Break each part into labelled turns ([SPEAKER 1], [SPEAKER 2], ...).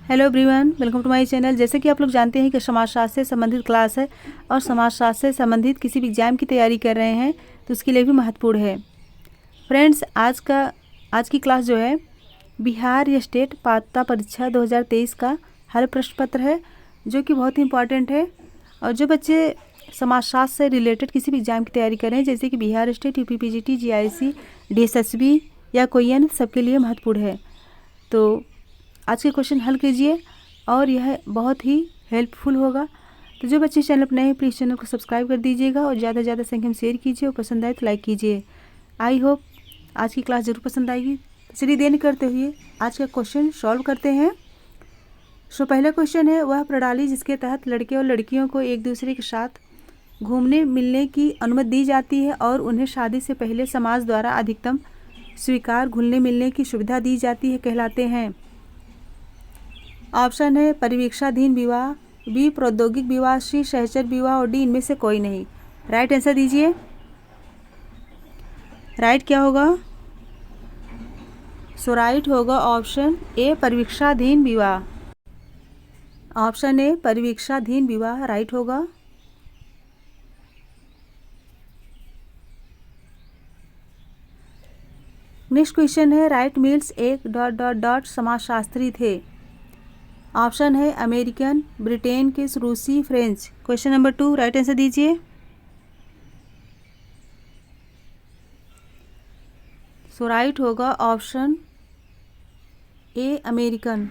[SPEAKER 1] Hello everyone, welcome to my channel. जैसे कि आप लोग जानते हैं कि समाजशास्त्र से संबंधित क्लास है और समाजशास्त्र से संबंधित किसी भी एग्जाम की तैयारी कर रहे हैं तो उसके लिए भी महत्वपूर्ण है। फ्रेंड्स, आज की क्लास जो है बिहार स्टेट पात्रता परीक्षा 2023 का हल प्रश्न पत्र है, जो कि बहुत ही इंपॉर्टेंट है। और जो बच्चे समाजशास्त्र से रिलेटेड किसी भी एग्जाम की तैयारी कर रहे हैं, जैसे कि Bihar state, UP PGT, GIC, DSSB या कोई अन्य, सबके लिए महत्वपूर्ण है। तो आज के क्वेश्चन हल कीजिए और यह बहुत ही हेल्पफुल होगा। तो जो बच्चे चैनल पर नए हैं, प्लीज़ चैनल को सब्सक्राइब कर दीजिएगा और ज़्यादा से ज़्यादा संख्या में शेयर कीजिए और पसंद आए तो लाइक कीजिए। आई होप आज की क्लास ज़रूर पसंद आएगी। चलिए देर नहीं करते हुए आज का क्वेश्चन सॉल्व करते हैं। पहला क्वेश्चन है, वह प्रणाली जिसके तहत लड़के और लड़कियों को एक दूसरे के साथ घूमने मिलने की अनुमति दी जाती है और उन्हें शादी से पहले समाज द्वारा अधिकतम स्वीकार घुलने मिलने की सुविधा दी जाती है, कहलाते हैं। ऑप्शन है परिवीक्षाधीन विवाह, बी प्रौद्योगिक विवाह, सी सहचर विवाह और डी इनमें से कोई नहीं। राइट आंसर दीजिए। राइट क्या होगा? राइट होगा ऑप्शन ए परिवीक्षाधीन विवाह। ऑप्शन ए परिवीक्षाधीन विवाह राइट होगा। नेक्स्ट क्वेश्चन है, राइट मिल्स एक ... समाजशास्त्री थे। ऑप्शन है अमेरिकन, ब्रिटेन के, रूसी, French. Question number 2 right answer दीजिए। राइट होगा option A American.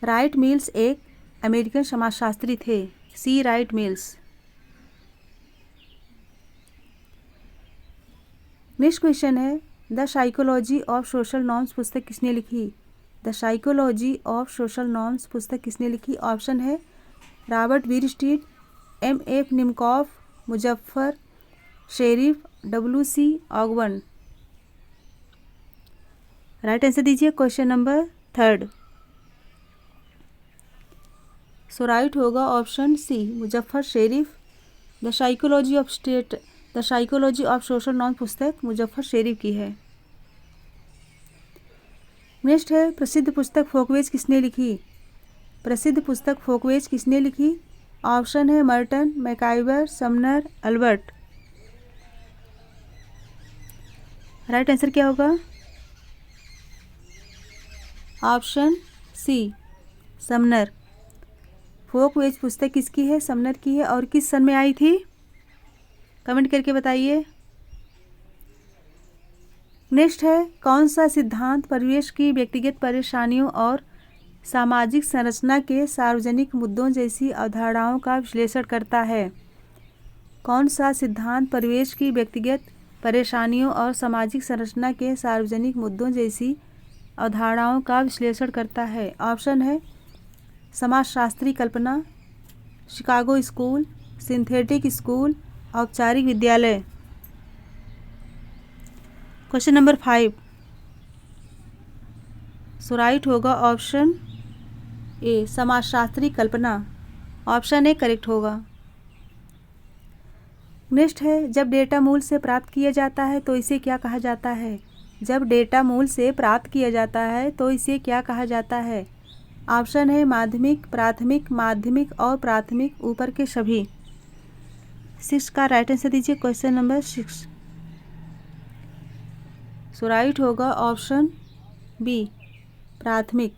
[SPEAKER 1] Wright Mills एक अमेरिकन समाजशास्त्री थे। C Wright Mills. Next question है, the psychology of social norms पुस्तक किसने लिखी? The psychology of social norms पुस्तक किसने लिखी? ऑप्शन है Robert Bierstedt, M.F. Nimkoff, Muzafer Sherif, W.C. Ogburn. Right answer दीजिए। Question number 3। राइट होगा option C Muzafer Sherif. The psychology of social norms पुस्तक मुजफ्फर शेरिफ की है। नेक्स्ट है, प्रसिद्ध पुस्तक फोकवेज किसने लिखी? प्रसिद्ध पुस्तक फोकवेज किसने लिखी? ऑप्शन है Merton, MacIver, Sumner, Albert. Right answer क्या होगा? ऑप्शन सी समनर। फोकवेज पुस्तक किसकी है? समनर की है। और किस सन में आई थी? कमेंट करके बताइए। नेक्स्ट है, कौन सा सिद्धांत परिवेश की व्यक्तिगत परेशानियों और सामाजिक संरचना के सार्वजनिक मुद्दों जैसी अवधारणाओं का विश्लेषण करता है? कौन सा सिद्धांत परिवेश की व्यक्तिगत परेशानियों और सामाजिक संरचना के सार्वजनिक मुद्दों जैसी अवधारणाओं का विश्लेषण करता है? ऑप्शन है समाजशास्त्री कल्पना, शिकागो स्कूल, सिंथेटिक स्कूल, औपचारिक विद्यालय। Question number 5। राइट होगा ऑप्शन ए समाजशास्त्री कल्पना। ऑप्शन ए करेक्ट होगा। नेक्स्ट है, जब डेटा मूल से प्राप्त किया जाता है तो इसे क्या कहा जाता है? जब डेटा मूल से प्राप्त किया जाता है तो इसे क्या कहा जाता है? ऑप्शन है माध्यमिक, प्राथमिक, माध्यमिक और प्राथमिक, ऊपर के सभी। 6 का राइट आंसर दीजिए। Question number 6। राइट होगा ऑप्शन बी प्राथमिक।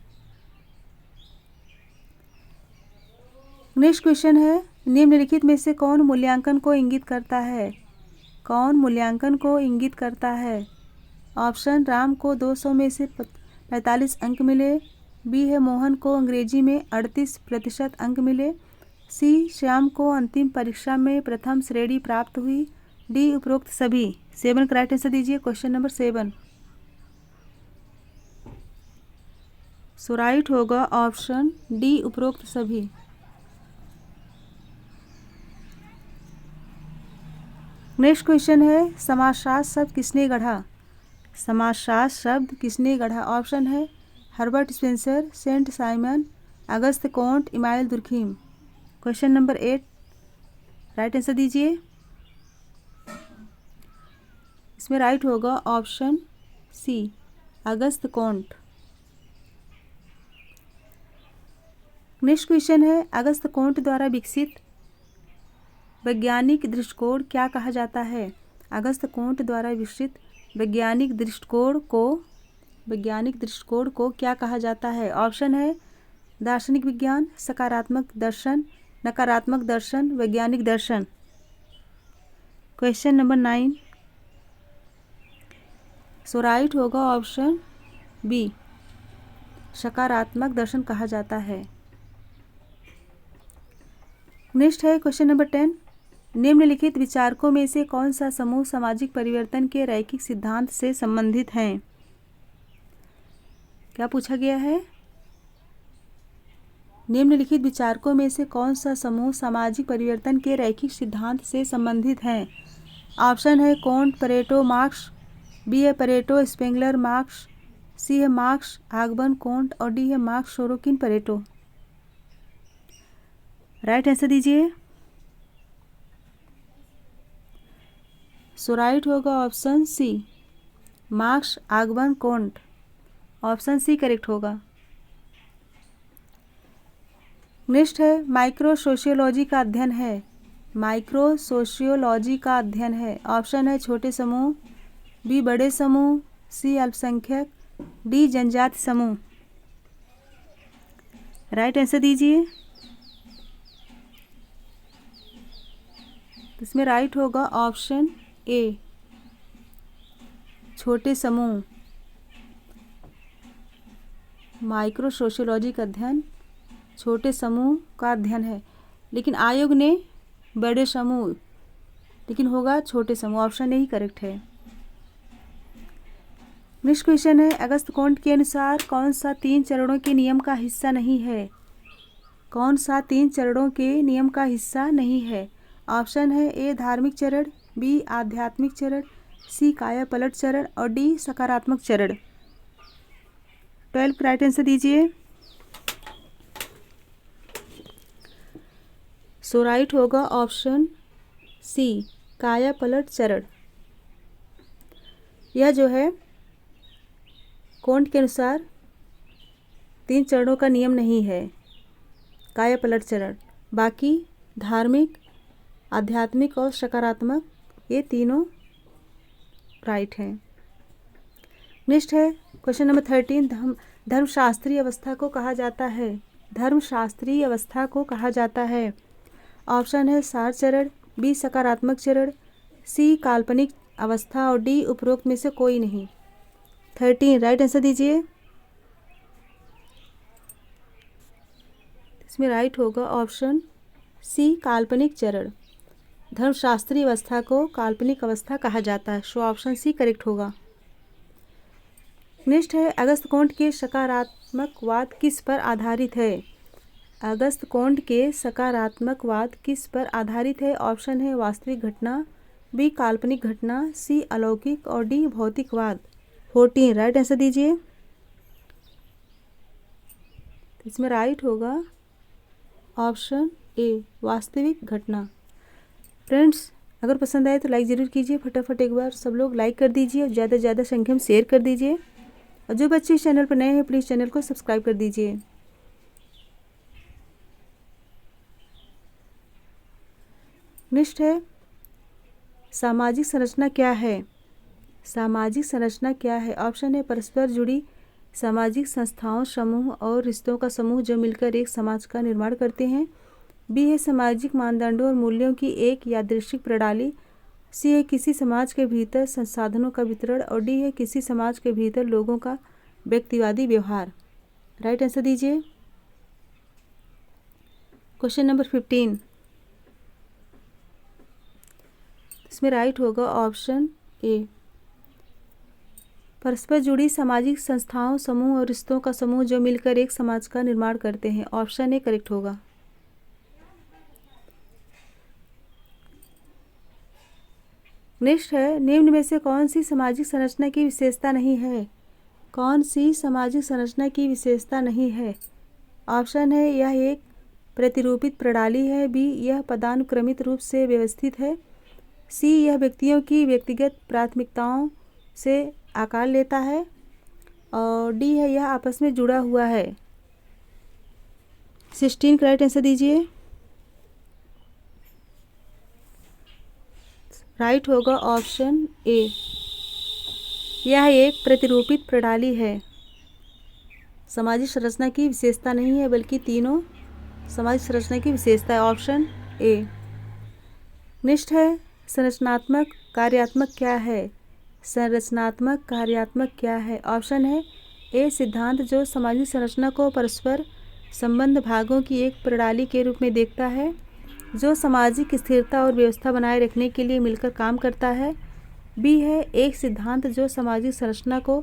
[SPEAKER 1] नेक्स्ट क्वेश्चन है, निम्नलिखित में से कौन मूल्यांकन को इंगित करता है? कौन मूल्यांकन को इंगित करता है? ऑप्शन राम को 200 में से 45 अंक मिले, बी है मोहन को अंग्रेजी में 38% अंक मिले, सी श्याम को अंतिम परीक्षा में प्रथम श्रेणी प्राप्त हुई, डी उपरोक्त सभी। 7 का राइट आंसर दीजिए। Question number 7। राइट होगा ऑप्शन डी उपरोक्त सभी। नेक्स्ट क्वेश्चन है, समाजशास्त्र शब्द किसने गढ़ा? समाजशास्त्र शब्द किसने गढ़ा? ऑप्शन है Herbert Spencer, Saint Simon, Auguste Comte, Emile Durkheim. Question number 8 right answer दीजिए। इसमें राइट होगा option C Auguste Comte. Next question है, अगस्त कोंट द्वारा विकसित वैज्ञानिक दृष्टिकोण क्या कहा जाता है? अगस्त कोंट द्वारा विकसित वैज्ञानिक दृष्टिकोण को क्या कहा जाता है? ऑप्शन है दार्शनिक विज्ञान, सकारात्मक दर्शन, नकारात्मक दर्शन, वैज्ञानिक दर्शन। क्वेश्चन नंबर 9, सो राइट होगा ऑप्शन बी, सकारात्मक दर्शन कहा जाता है। नेक्स्ट है क्वेश्चन नंबर 10, निम्नलिखित विचारकों में से कौन सा समूह सामाजिक परिवर्तन के रैखिक सिद्धांत से संबंधित हैं? क्या पूछा गया है? निम्नलिखित विचारकों में से कौन सा समूह सामाजिक परिवर्तन के रैखिक सिद्धांत से संबंधित हैं? ऑप्शन है कोंट, परेटो, मार्क्स, बी है परेटो, स्पेंगलर, मार्क्स, सी है मार्क्स, आगबन, कोंट और डी है Marx, Sorokin, Pareto. Right answer दीजिए। सो राइट होगा option C, Marx, Ogburn, Comte. Option C correct होगा। नेक्स्ट है माइक्रो सोशियोलॉजी का अध्ययन है। माइक्रो सोशियोलॉजी का अध्ययन है। ऑप्शन है छोटे समूह, बी बड़े समूह, सी अल्पसंख्यक, डी जनजाति समूह। राइट आंसर दीजिए। इसमें राइट होगा ऑप्शन ए, छोटे समूह। माइक्रो सोशियोलॉजी का अध्ययन छोटे समूह का अध्ययन है, लेकिन आयोग ने बड़े समूह, लेकिन होगा छोटे समूह। ऑप्शन ए ही करेक्ट है। नेक्स्ट क्वेश्चन है, अगस्त कोंट के अनुसार कौन सा 3 चरणों के नियम का हिस्सा नहीं है? कौन सा 3 चरणों के नियम का हिस्सा नहीं है? ऑप्शन है ए धार्मिक चरण, बी आध्यात्मिक चरण, सी काया पलट चरण और डी सकारात्मक चरण। 12 राइट आंसर दीजिए। सो राइट होगा ऑप्शन सी, काया पलट चरण। यह जो है कोंट के अनुसार 3 चरणों का नियम नहीं है, काया पलट चरण। बाकी धार्मिक, आध्यात्मिक और सकारात्मक ये तीनों राइट हैं। नेक्स्ट है क्वेश्चन नंबर 13, धर्मशास्त्रीय अवस्था को कहा जाता है। धर्मशास्त्रीय अवस्था को कहा जाता है। ऑप्शन है सार चरण, बी सकारात्मक चरण, सी काल्पनिक अवस्था और डी उपरोक्त में से कोई नहीं। 13 राइट आंसर दीजिए। इसमें राइट होगा ऑप्शन सी, काल्पनिक चरण। धर्मशास्त्रीय अवस्था को काल्पनिक अवस्था कहा जाता है। सो ऑप्शन सी करेक्ट होगा। नेक्स्ट है, अगस्त कोंट के सकारात्मकवाद किस पर आधारित है? अगस्त कोंट के सकारात्मकवाद किस पर आधारित है? ऑप्शन है वास्तविक घटना, बी काल्पनिक घटना, सी अलौकिक और डी भौतिकवाद। 14 राइट आंसर दीजिए। इसमें राइट होगा ऑप्शन ए, वास्तविक घटना। फ्रेंड्स, अगर पसंद आए तो लाइक ज़रूर कीजिए। फटाफट एक बार सब लोग लाइक कर दीजिए और ज़्यादा से ज़्यादा संख्या में शेयर कर दीजिए। और जो बच्चे इस चैनल पर नए हैं प्लीज़ चैनल को सब्सक्राइब कर दीजिए। नेक्स्ट है, सामाजिक संरचना क्या है? सामाजिक संरचना क्या है? ऑप्शन है परस्पर जुड़ी सामाजिक संस्थाओं, समूह और रिश्तों का समूह जो मिलकर एक समाज का निर्माण करते हैं। बी है सामाजिक मानदंडों और मूल्यों की एक यादृच्छिक प्रणाली, सी है किसी समाज के भीतर संसाधनों का वितरण और डी है किसी समाज के भीतर लोगों का व्यक्तिवादी व्यवहार। राइट आंसर दीजिए। क्वेश्चन नंबर 15, इसमें राइट होगा ऑप्शन ए, परस्पर जुड़ी सामाजिक संस्थाओं, समूह और रिश्तों का समूह जो मिलकर एक समाज का निर्माण करते हैं। ऑप्शन ए करेक्ट होगा। नेक्स्ट है, निम्न में से कौन सी सामाजिक संरचना की विशेषता नहीं है? कौन सी सामाजिक संरचना की विशेषता नहीं है? ऑप्शन है यह एक प्रतिरूपित प्रणाली है, बी यह पदानुक्रमित रूप से व्यवस्थित है, सी यह व्यक्तियों की व्यक्तिगत प्राथमिकताओं से आकार लेता है और डी है यह आपस में जुड़ा हुआ है। 16 का राइट आंसर दीजिए। राइट होगा ऑप्शन ए। यह एक प्रतिरूपित प्रणाली है, सामाजिक संरचना की विशेषता नहीं है बल्कि तीनों सामाजिक संरचना की विशेषता है। Option A. नेक्स्ट है संरचनात्मक कार्यात्मक क्या है? संरचनात्मक कार्यात्मक क्या है? ऑप्शन है ए सिद्धांत जो सामाजिक संरचना को परस्पर संबंध भागों की एक प्रणाली के रूप में देखता है जो सामाजिक स्थिरता और व्यवस्था बनाए रखने के लिए मिलकर काम करता है। बी है एक सिद्धांत जो सामाजिक संरचना को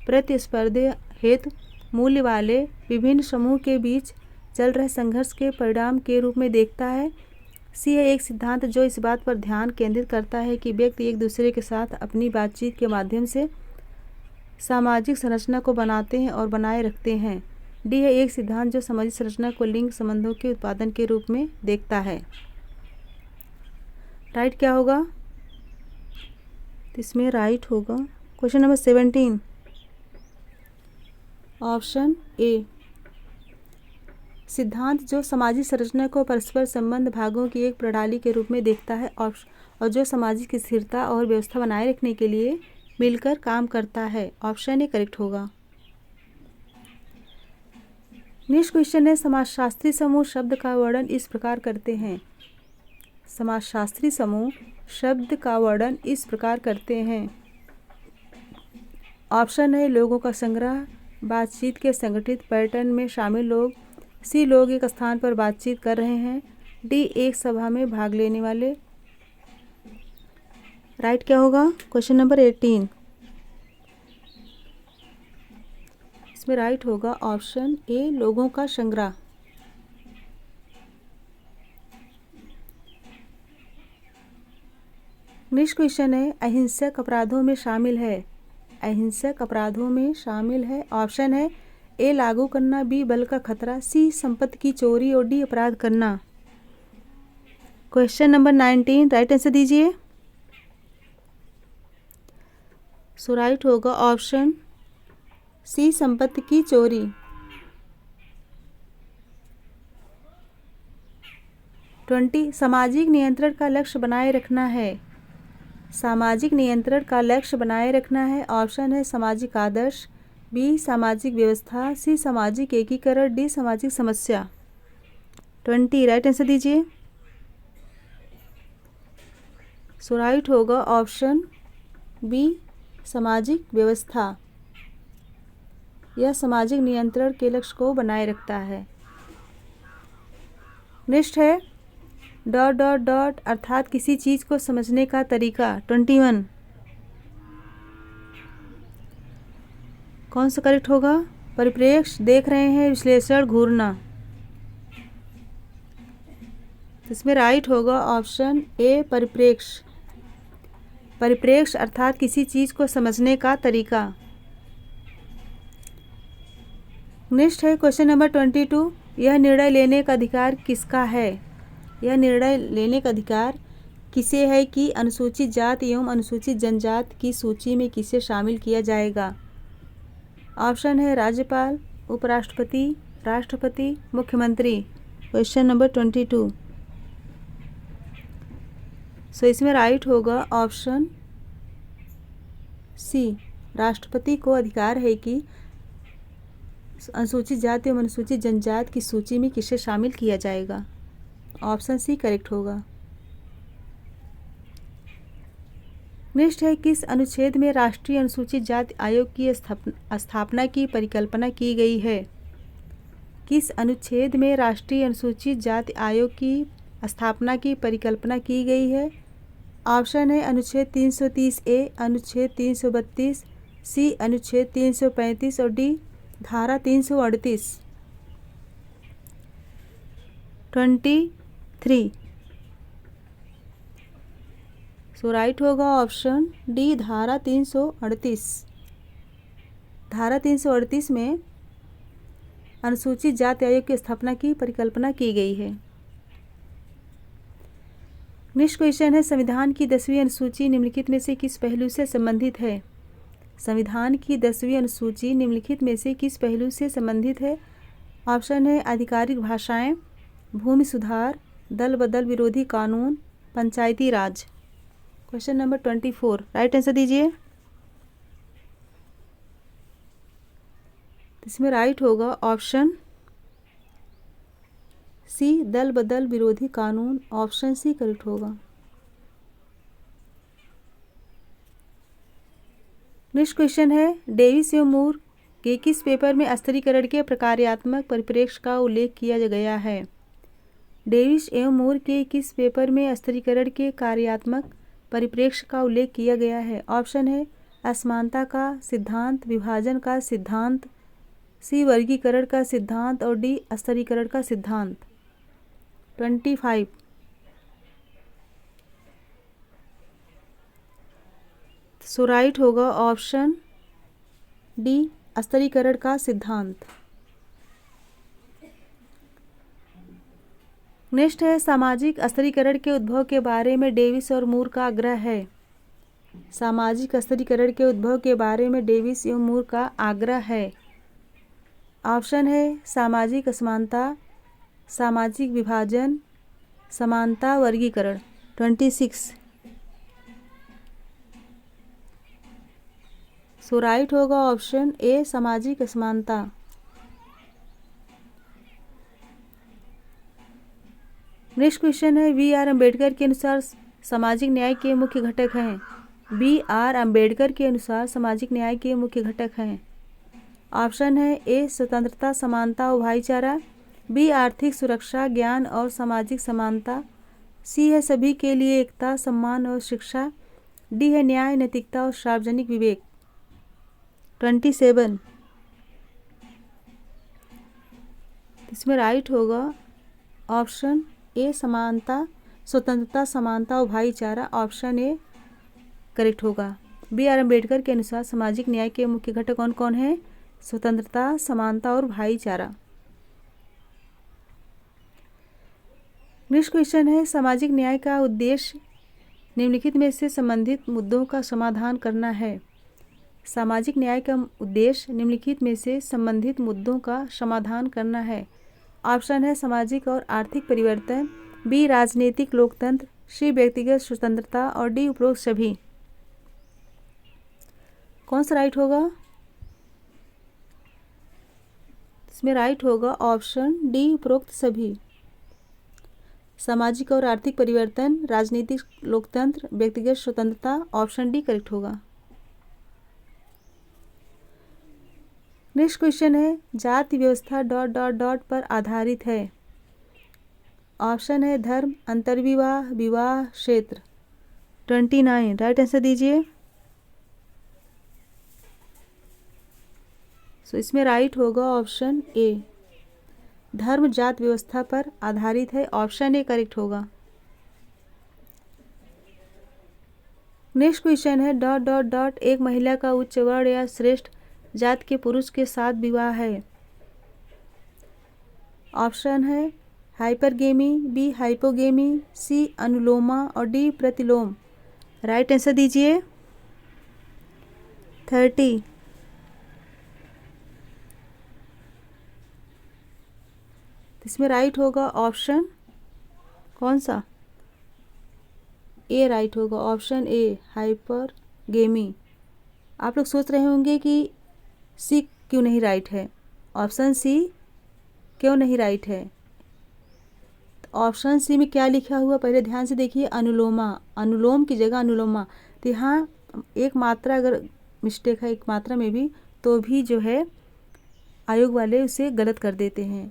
[SPEAKER 1] प्रतिस्पर्धा हेतु मूल्य वाले विभिन्न समूह के बीच चल रहे संघर्ष के परिणाम के रूप में देखता है। सी है एक सिद्धांत जो इस बात पर ध्यान केंद्रित करता है कि व्यक्ति एक दूसरे के साथ अपनी बातचीत के माध्यम से सामाजिक संरचना को बनाते हैं और बनाए रखते हैं। डी है एक सिद्धांत जो सामाजिक संरचना को लिंग संबंधों के उत्पादन के रूप में देखता है। राइट क्या होगा? इसमें राइट होगा क्वेश्चन नंबर 17, ऑप्शन ए। सिद्धांत जो सामाजिक संरचना को परस्पर संबंध भागों की एक प्रणाली के रूप में देखता है और जो सामाजिक स्थिरता और व्यवस्था बनाए रखने के लिए मिलकर काम करता है। ऑप्शन ए करेक्ट होगा। नेक्स्ट क्वेश्चन है समाजशास्त्री समूह शब्द का वर्णन इस प्रकार करते हैं। समाजशास्त्री समूह शब्द का वर्णन इस प्रकार करते हैं। ऑप्शन है लोगों का संग्रह, बातचीत के संगठित पैटर्न में शामिल लोग। सी लोग एक स्थान पर बातचीत कर रहे हैं। डी एक सभा में भाग लेने वाले। राइट क्या होगा? क्वेश्चन नंबर 18, इसमें राइट होगा ऑप्शन ए लोगों का संग्रह। नेक्स्ट क्वेश्चन है अहिंसक अपराधों में शामिल है। अहिंसक अपराधों में शामिल है। ऑप्शन है ए लागू करना, बी बल का खतरा, सी संपत्ति की चोरी और डी अपराध करना। क्वेश्चन नंबर 19 राइट आंसर दीजिए। सो राइट होगा ऑप्शन सी संपत्ति की चोरी। 20 सामाजिक नियंत्रण का लक्ष्य बनाए रखना है। सामाजिक नियंत्रण का लक्ष्य बनाए रखना है। ऑप्शन है सामाजिक आदर्श, बी सामाजिक व्यवस्था, सी सामाजिक एकीकरण, डी सामाजिक समस्या। 20 राइट आंसर दीजिए। सो राइट होगा ऑप्शन बी सामाजिक व्यवस्था। यह सामाजिक नियंत्रण के लक्ष्य को बनाए रखता है। नेक्स्ट है डॉट डॉट डॉट अर्थात किसी चीज़ को समझने का तरीका। 21 कौन सा करेक्ट होगा? परिप्रेक्ष्य देख रहे हैं, विश्लेषण, घूरना। इसमें राइट होगा ऑप्शन ए परिप्रेक्ष्य। परिप्रेक्ष्य अर्थात किसी चीज़ को समझने का तरीका। नेक्स्ट है क्वेश्चन नंबर 22 यह निर्णय लेने का अधिकार किसका है? यह निर्णय लेने का अधिकार किसे है कि अनुसूचित जाति एवं अनुसूचित जनजाति की सूची में किसे शामिल किया जाएगा? ऑप्शन है राज्यपाल, उपराष्ट्रपति, राष्ट्रपति, मुख्यमंत्री। Question number 22। सो इसमें राइट होगा ऑप्शन सी राष्ट्रपति को अधिकार है कि अनुसूचित जाति एवं अनुसूचित जनजाति की सूची में किसे शामिल किया जाएगा। ऑप्शन सी करेक्ट होगा। नेक्स्ट है किस अनुच्छेद में राष्ट्रीय अनुसूचित जाति आयोग की स्थापना की परिकल्पना की गई है? किस अनुच्छेद में राष्ट्रीय अनुसूचित जाति आयोग की स्थापना की परिकल्पना की गई है? ऑप्शन है अनुच्छेद 330 ए, अनुच्छेद 332, सी अनुच्छेद 335 और डी धारा 338। 23 सो राइट होगा ऑप्शन डी धारा 338। धारा 338 में अनुसूचित जाति आयोग की स्थापना की परिकल्पना की गई है। नेक्स्ट क्वेश्चन है संविधान की 10वीं अनुसूची निम्नलिखित में से किस पहलू से संबंधित है? संविधान की 10वीं अनुसूची निम्नलिखित में से किस पहलू से संबंधित है? ऑप्शन है आधिकारिक भाषाएं, भूमि सुधार, दल बदल विरोधी कानून, पंचायती राज। क्वेश्चन नंबर 24 राइट आंसर दीजिए। इसमें राइट होगा ऑप्शन सी, दल बदल विरोधी कानून। ऑप्शन सी करेक्ट होगा। नेक्स्ट क्वेश्चन है डेविस एवं मूर के किस पेपर में स्थिरीकरण के प्रकार्यात्मक परिप्रेक्ष्य का उल्लेख किया गया है। डेविस एवं मूर के किस पेपर में स्थिरीकरण के कार्यात्मक परिप्रेक्ष्य का उल्लेख किया गया है। ऑप्शन है असमानता का सिद्धांत, विभाजन का सिद्धांत, सी वर्गीकरण का सिद्धांत और डी स्थिरीकरण का सिद्धांत। 25 सो राइट होगा ऑप्शन डी स्थिरीकरण का सिद्धांत। नेक्स्ट है सामाजिक स्थिरीकरण के उद्भव के बारे में डेविस और मूर का आग्रह है। सामाजिक स्थिरीकरण के उद्भव के बारे में डेविस एवं मूर का आग्रह है। ऑप्शन है सामाजिक असमानता, सामाजिक विभाजन, समानता, वर्गीकरण। 26 सो राइट होगा ऑप्शन ए सामाजिक असमानता। नेक्स्ट क्वेश्चन है बी आर अम्बेडकर के अनुसार सामाजिक न्याय के मुख्य घटक हैं। बी आर अम्बेडकर के अनुसार सामाजिक न्याय के मुख्य घटक हैं। ऑप्शन है ए स्वतंत्रता, समानता और भाईचारा, बी आर्थिक सुरक्षा, ज्ञान और सामाजिक समानता, सी है सभी के लिए एकता, सम्मान और शिक्षा, डी है न्याय, नैतिकता और सार्वजनिक विवेक। 27 इसमें राइट होगा ऑप्शन ए समानता, स्वतंत्रता, समानता और भाईचारा। ऑप्शन ए करेक्ट होगा। बी आर अम्बेडकर के अनुसार सामाजिक न्याय के मुख्य घटक कौन कौन हैं? स्वतंत्रता, समानता और भाईचारा। नेक्स्ट क्वेश्चन है सामाजिक न्याय का उद्देश्य निम्नलिखित में से संबंधित मुद्दों का समाधान करना है। सामाजिक न्याय का उद्देश्य निम्नलिखित में से संबंधित मुद्दों का समाधान करना है। ऑप्शन है सामाजिक और आर्थिक परिवर्तन, बी राजनीतिक लोकतंत्र, सी व्यक्तिगत स्वतंत्रता और डी उपरोक्त सभी। कौन सा राइट होगा? इसमें राइट होगा ऑप्शन डी उपरोक्त सभी। सामाजिक और आर्थिक परिवर्तन, राजनीतिक लोकतंत्र, व्यक्तिगत स्वतंत्रता। ऑप्शन डी करेक्ट होगा। नेक्स्ट क्वेश्चन है जाति व्यवस्था डॉट डॉट डॉट पर आधारित है। ऑप्शन है धर्म, अंतर्विवाह, विवाह, क्षेत्र। 29 राइट आंसर दीजिए। सो इसमें राइट होगा ऑप्शन ए, धर्म जात व्यवस्था पर आधारित है। ऑप्शन ए करेक्ट होगा। नेक्स्ट क्वेश्चन है डॉट डॉट डॉट एक महिला का उच्च वर्ण या श्रेष्ठ जात के पुरुष के साथ विवाह है। ऑप्शन है हाइपरगेमी, बी हाइपोगेमी, सी अनुलोमा और डी प्रतिलोम। राइट आंसर दीजिए। 30 इसमें राइट होगा ऑप्शन कौन सा? ए राइट होगा। Option A hypergamy. आप लोग सोच रहे होंगे कि सी क्यों नहीं राइट है, ऑप्शन सी क्यों नहीं राइट है। ऑप्शन सी में क्या लिखा हुआ पहले ध्यान से देखिए, अनुलोमा। अनुलोम की जगह अनुलोमा। तो यहाँ एक मात्रा अगर मिस्टेक है एक मात्रा में भी तो भी जो है आयोग वाले उसे गलत कर देते हैं।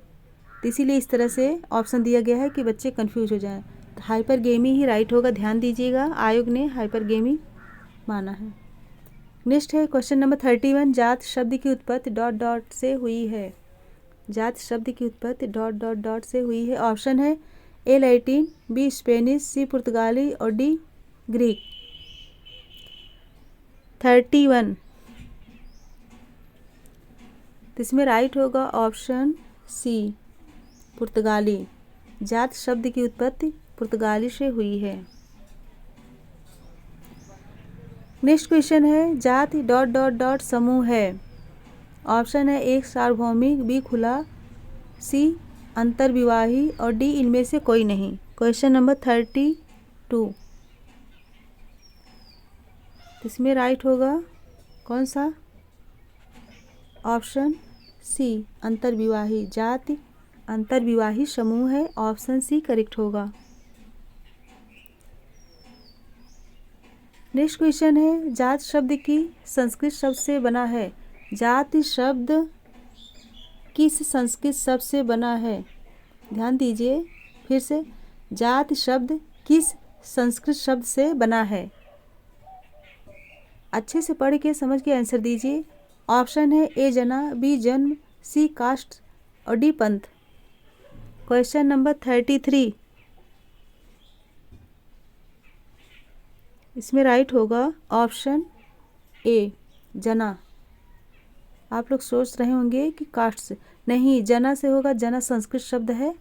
[SPEAKER 1] तो इसीलिए इस तरह से ऑप्शन दिया गया है कि बच्चे कंफ्यूज हो जाएं। तो हाइपरगेमी ही राइट होगा। ध्यान दीजिएगा, आयोग ने हाइपरगेमी माना है। नेक्स्ट है क्वेश्चन नंबर 31 जात शब्द की उत्पत्ति डॉट डॉट से हुई है। जात शब्द की उत्पत्ति डॉट डॉट डॉट से हुई है। ऑप्शन है ए लैटिन, बी स्पेनिश, सी पुर्तगाली और डी ग्रीक। 31 तो इसमें राइट होगा ऑप्शन सी पुर्तगाली। जात शब्द की उत्पत्ति पुर्तगाली से हुई है। नेक्स्ट क्वेश्चन है जाति डॉट डॉट डॉट समूह है। ऑप्शन है एक सार्वभौमिक, बी खुला, सी अंतर्विवाही और डी इनमें से कोई नहीं। क्वेश्चन नंबर 32, इसमें राइट होगा कौन सा? ऑप्शन सी अंतर्विवाही। जाति अंतर्विवाही समूह है, ऑप्शन सी करेक्ट होगा। नेक्स्ट क्वेश्चन है, जात शब्द की संस्कृत शब्द से बना है। जाति शब्द किस संस्कृत शब्द से बना है? ध्यान दीजिए फिर से, जाति शब्द किस संस्कृत शब्द से बना है? अच्छे से पढ़ के समझ के आंसर दीजिए। ऑप्शन है ए जना, बी जन्म, सी कास्ट और डी पंथ। क्वेश्चन नंबर 33, इसमें राइट होगा ऑप्शन ए जना। आप लोग सोच रहे होंगे कि कास्ट से, नहीं, जना से होगा। जना संस्कृत शब्द है,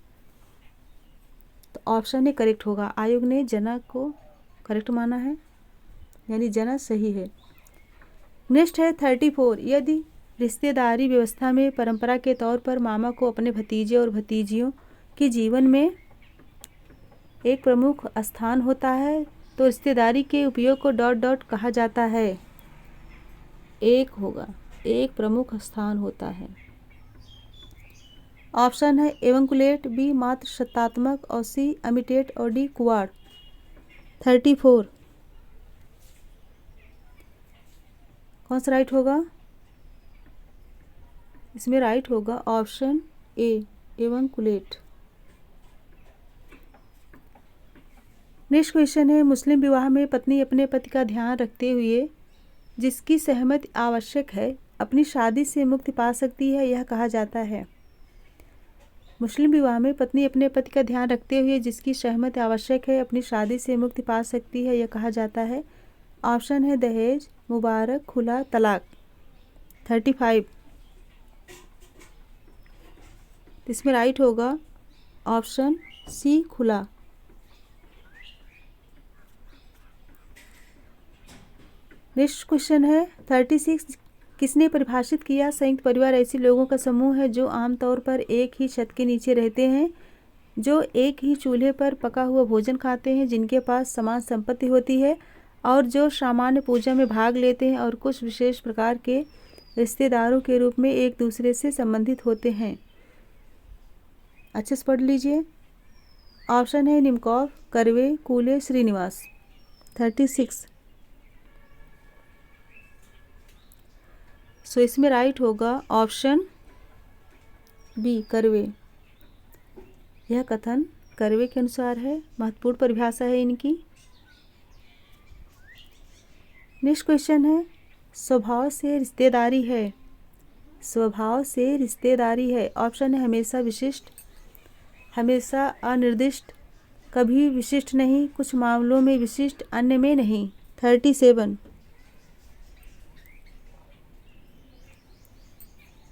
[SPEAKER 1] तो ऑप्शन ए करेक्ट होगा। आयोग ने जना को करेक्ट माना है, यानी जना सही है। नेक्स्ट है 34, यदि रिश्तेदारी व्यवस्था में परंपरा के तौर पर मामा को अपने भतीजे और भतीजियों के जीवन में एक प्रमुख स्थान होता है तो रिश्तेदारी के उपयोग को डॉट डॉट कहा जाता है। एक होगा, एक प्रमुख स्थान होता है। ऑप्शन है एवंकुलेट, बी मात्र सत्तात्मक और सी अमिटेट और डी कुआड़। 34 कौन सा राइट होगा? इसमें राइट होगा ऑप्शन ए एवंकुलेट। नेक्स्ट क्वेश्चन है, मुस्लिम विवाह में पत्नी अपने पति का ध्यान रखते हुए जिसकी सहमति आवश्यक है अपनी शादी से मुक्ति पा सकती है, यह कहा जाता है। मुस्लिम विवाह में पत्नी अपने पति का ध्यान रखते हुए जिसकी सहमति आवश्यक है अपनी शादी से मुक्ति पा सकती है, यह कहा जाता है। ऑप्शन है दहेज, मुबारक, खुला, तलाक। 35 इसमें राइट होगा ऑप्शन सी खुला। नेक्स्ट क्वेश्चन है 36, किसने परिभाषित किया? संयुक्त परिवार ऐसे लोगों का समूह है जो आमतौर पर एक ही छत के नीचे रहते हैं, जो एक ही चूल्हे पर पका हुआ भोजन खाते हैं, जिनके पास समान संपत्ति होती है और जो सामान्य पूजा में भाग लेते हैं और कुछ विशेष प्रकार के रिश्तेदारों के रूप में एक दूसरे से संबंधित होते हैं। अच्छे से पढ़ लीजिए। ऑप्शन है निमकॉफ, करवे, कूले, श्रीनिवास। 36 सो इसमें राइट होगा ऑप्शन बी करवे। यह कथन करवे के अनुसार है, महत्वपूर्ण परिभाषा है इनकी। नेक्स्ट क्वेश्चन है, स्वभाव से रिश्तेदारी है। स्वभाव से रिश्तेदारी है। ऑप्शन है हमेशा विशिष्ट, हमेशा अनिर्दिष्ट, कभी विशिष्ट नहीं, कुछ मामलों में विशिष्ट, अन्य में नहीं। 37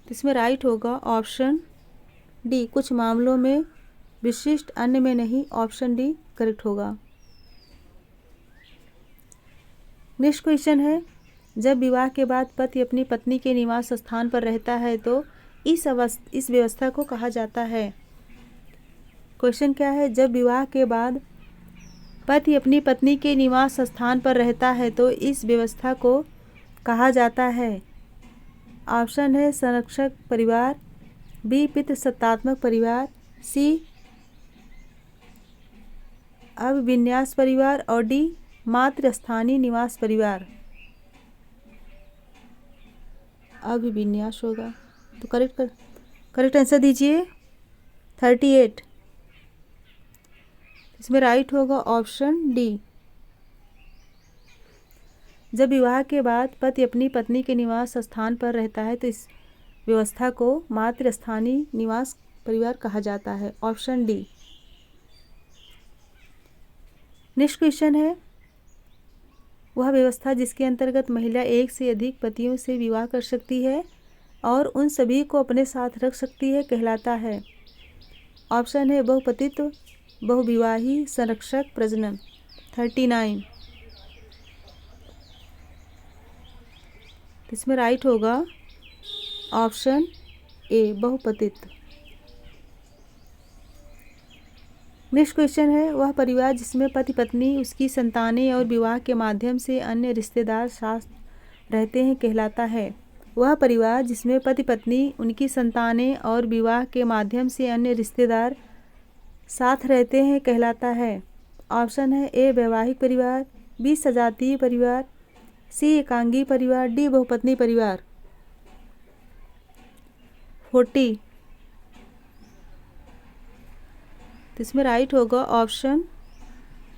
[SPEAKER 1] इसमें राइट होगा ऑप्शन डी, कुछ मामलों में विशिष्ट, अन्य में नहीं। ऑप्शन डी करेक्ट होगा। नेक्स्ट क्वेश्चन है, जब विवाह के बाद पति अपनी पत्नी के निवास स्थान पर रहता है तो इस व्यवस्था को कहा जाता है। क्वेश्चन क्या है? जब विवाह के बाद पति अपनी पत्नी के निवास स्थान पर रहता है तो इस व्यवस्था को कहा जाता है। ऑप्शन है संरक्षक परिवार, बी पितृसत्तात्मक परिवार, सी अभिविन्यास परिवार और डी मातृस्थानीय निवास परिवार। अभिविन्यास होगा, तो करेक्ट आंसर दीजिए। 38 इसमें राइट होगा ऑप्शन डी। जब विवाह के बाद पति अपनी पत्नी के निवास स्थान पर रहता है तो इस व्यवस्था को मातृस्थानीय निवास परिवार कहा जाता है। Option D. नेक्स्ट क्वेश्चन है, वह व्यवस्था जिसके अंतर्गत महिला एक से अधिक पतियों से विवाह कर सकती है और उन सभी को अपने साथ रख सकती है कहलाता है। ऑप्शन है बहुपतित्व, बहुविवाही, संरक्षक, प्रजनन। 39 इसमें राइट होगा ऑप्शन ए बहुपतित्व। नेक्स्ट क्वेश्चन है, वह परिवार जिसमें पति पत्नी, उसकी संतानें और विवाह के माध्यम से अन्य रिश्तेदार साथ रहते हैं कहलाता है। वह परिवार जिसमें पति पत्नी, उनकी संतानें और विवाह के माध्यम से अन्य रिश्तेदार साथ रहते हैं कहलाता है। ऑप्शन है ए वैवाहिक परिवार, बी सजातीय परिवार, सी एकांगी परिवार, डी बहुपत्नी परिवार। 40। तो इसमें राइट होगा ऑप्शन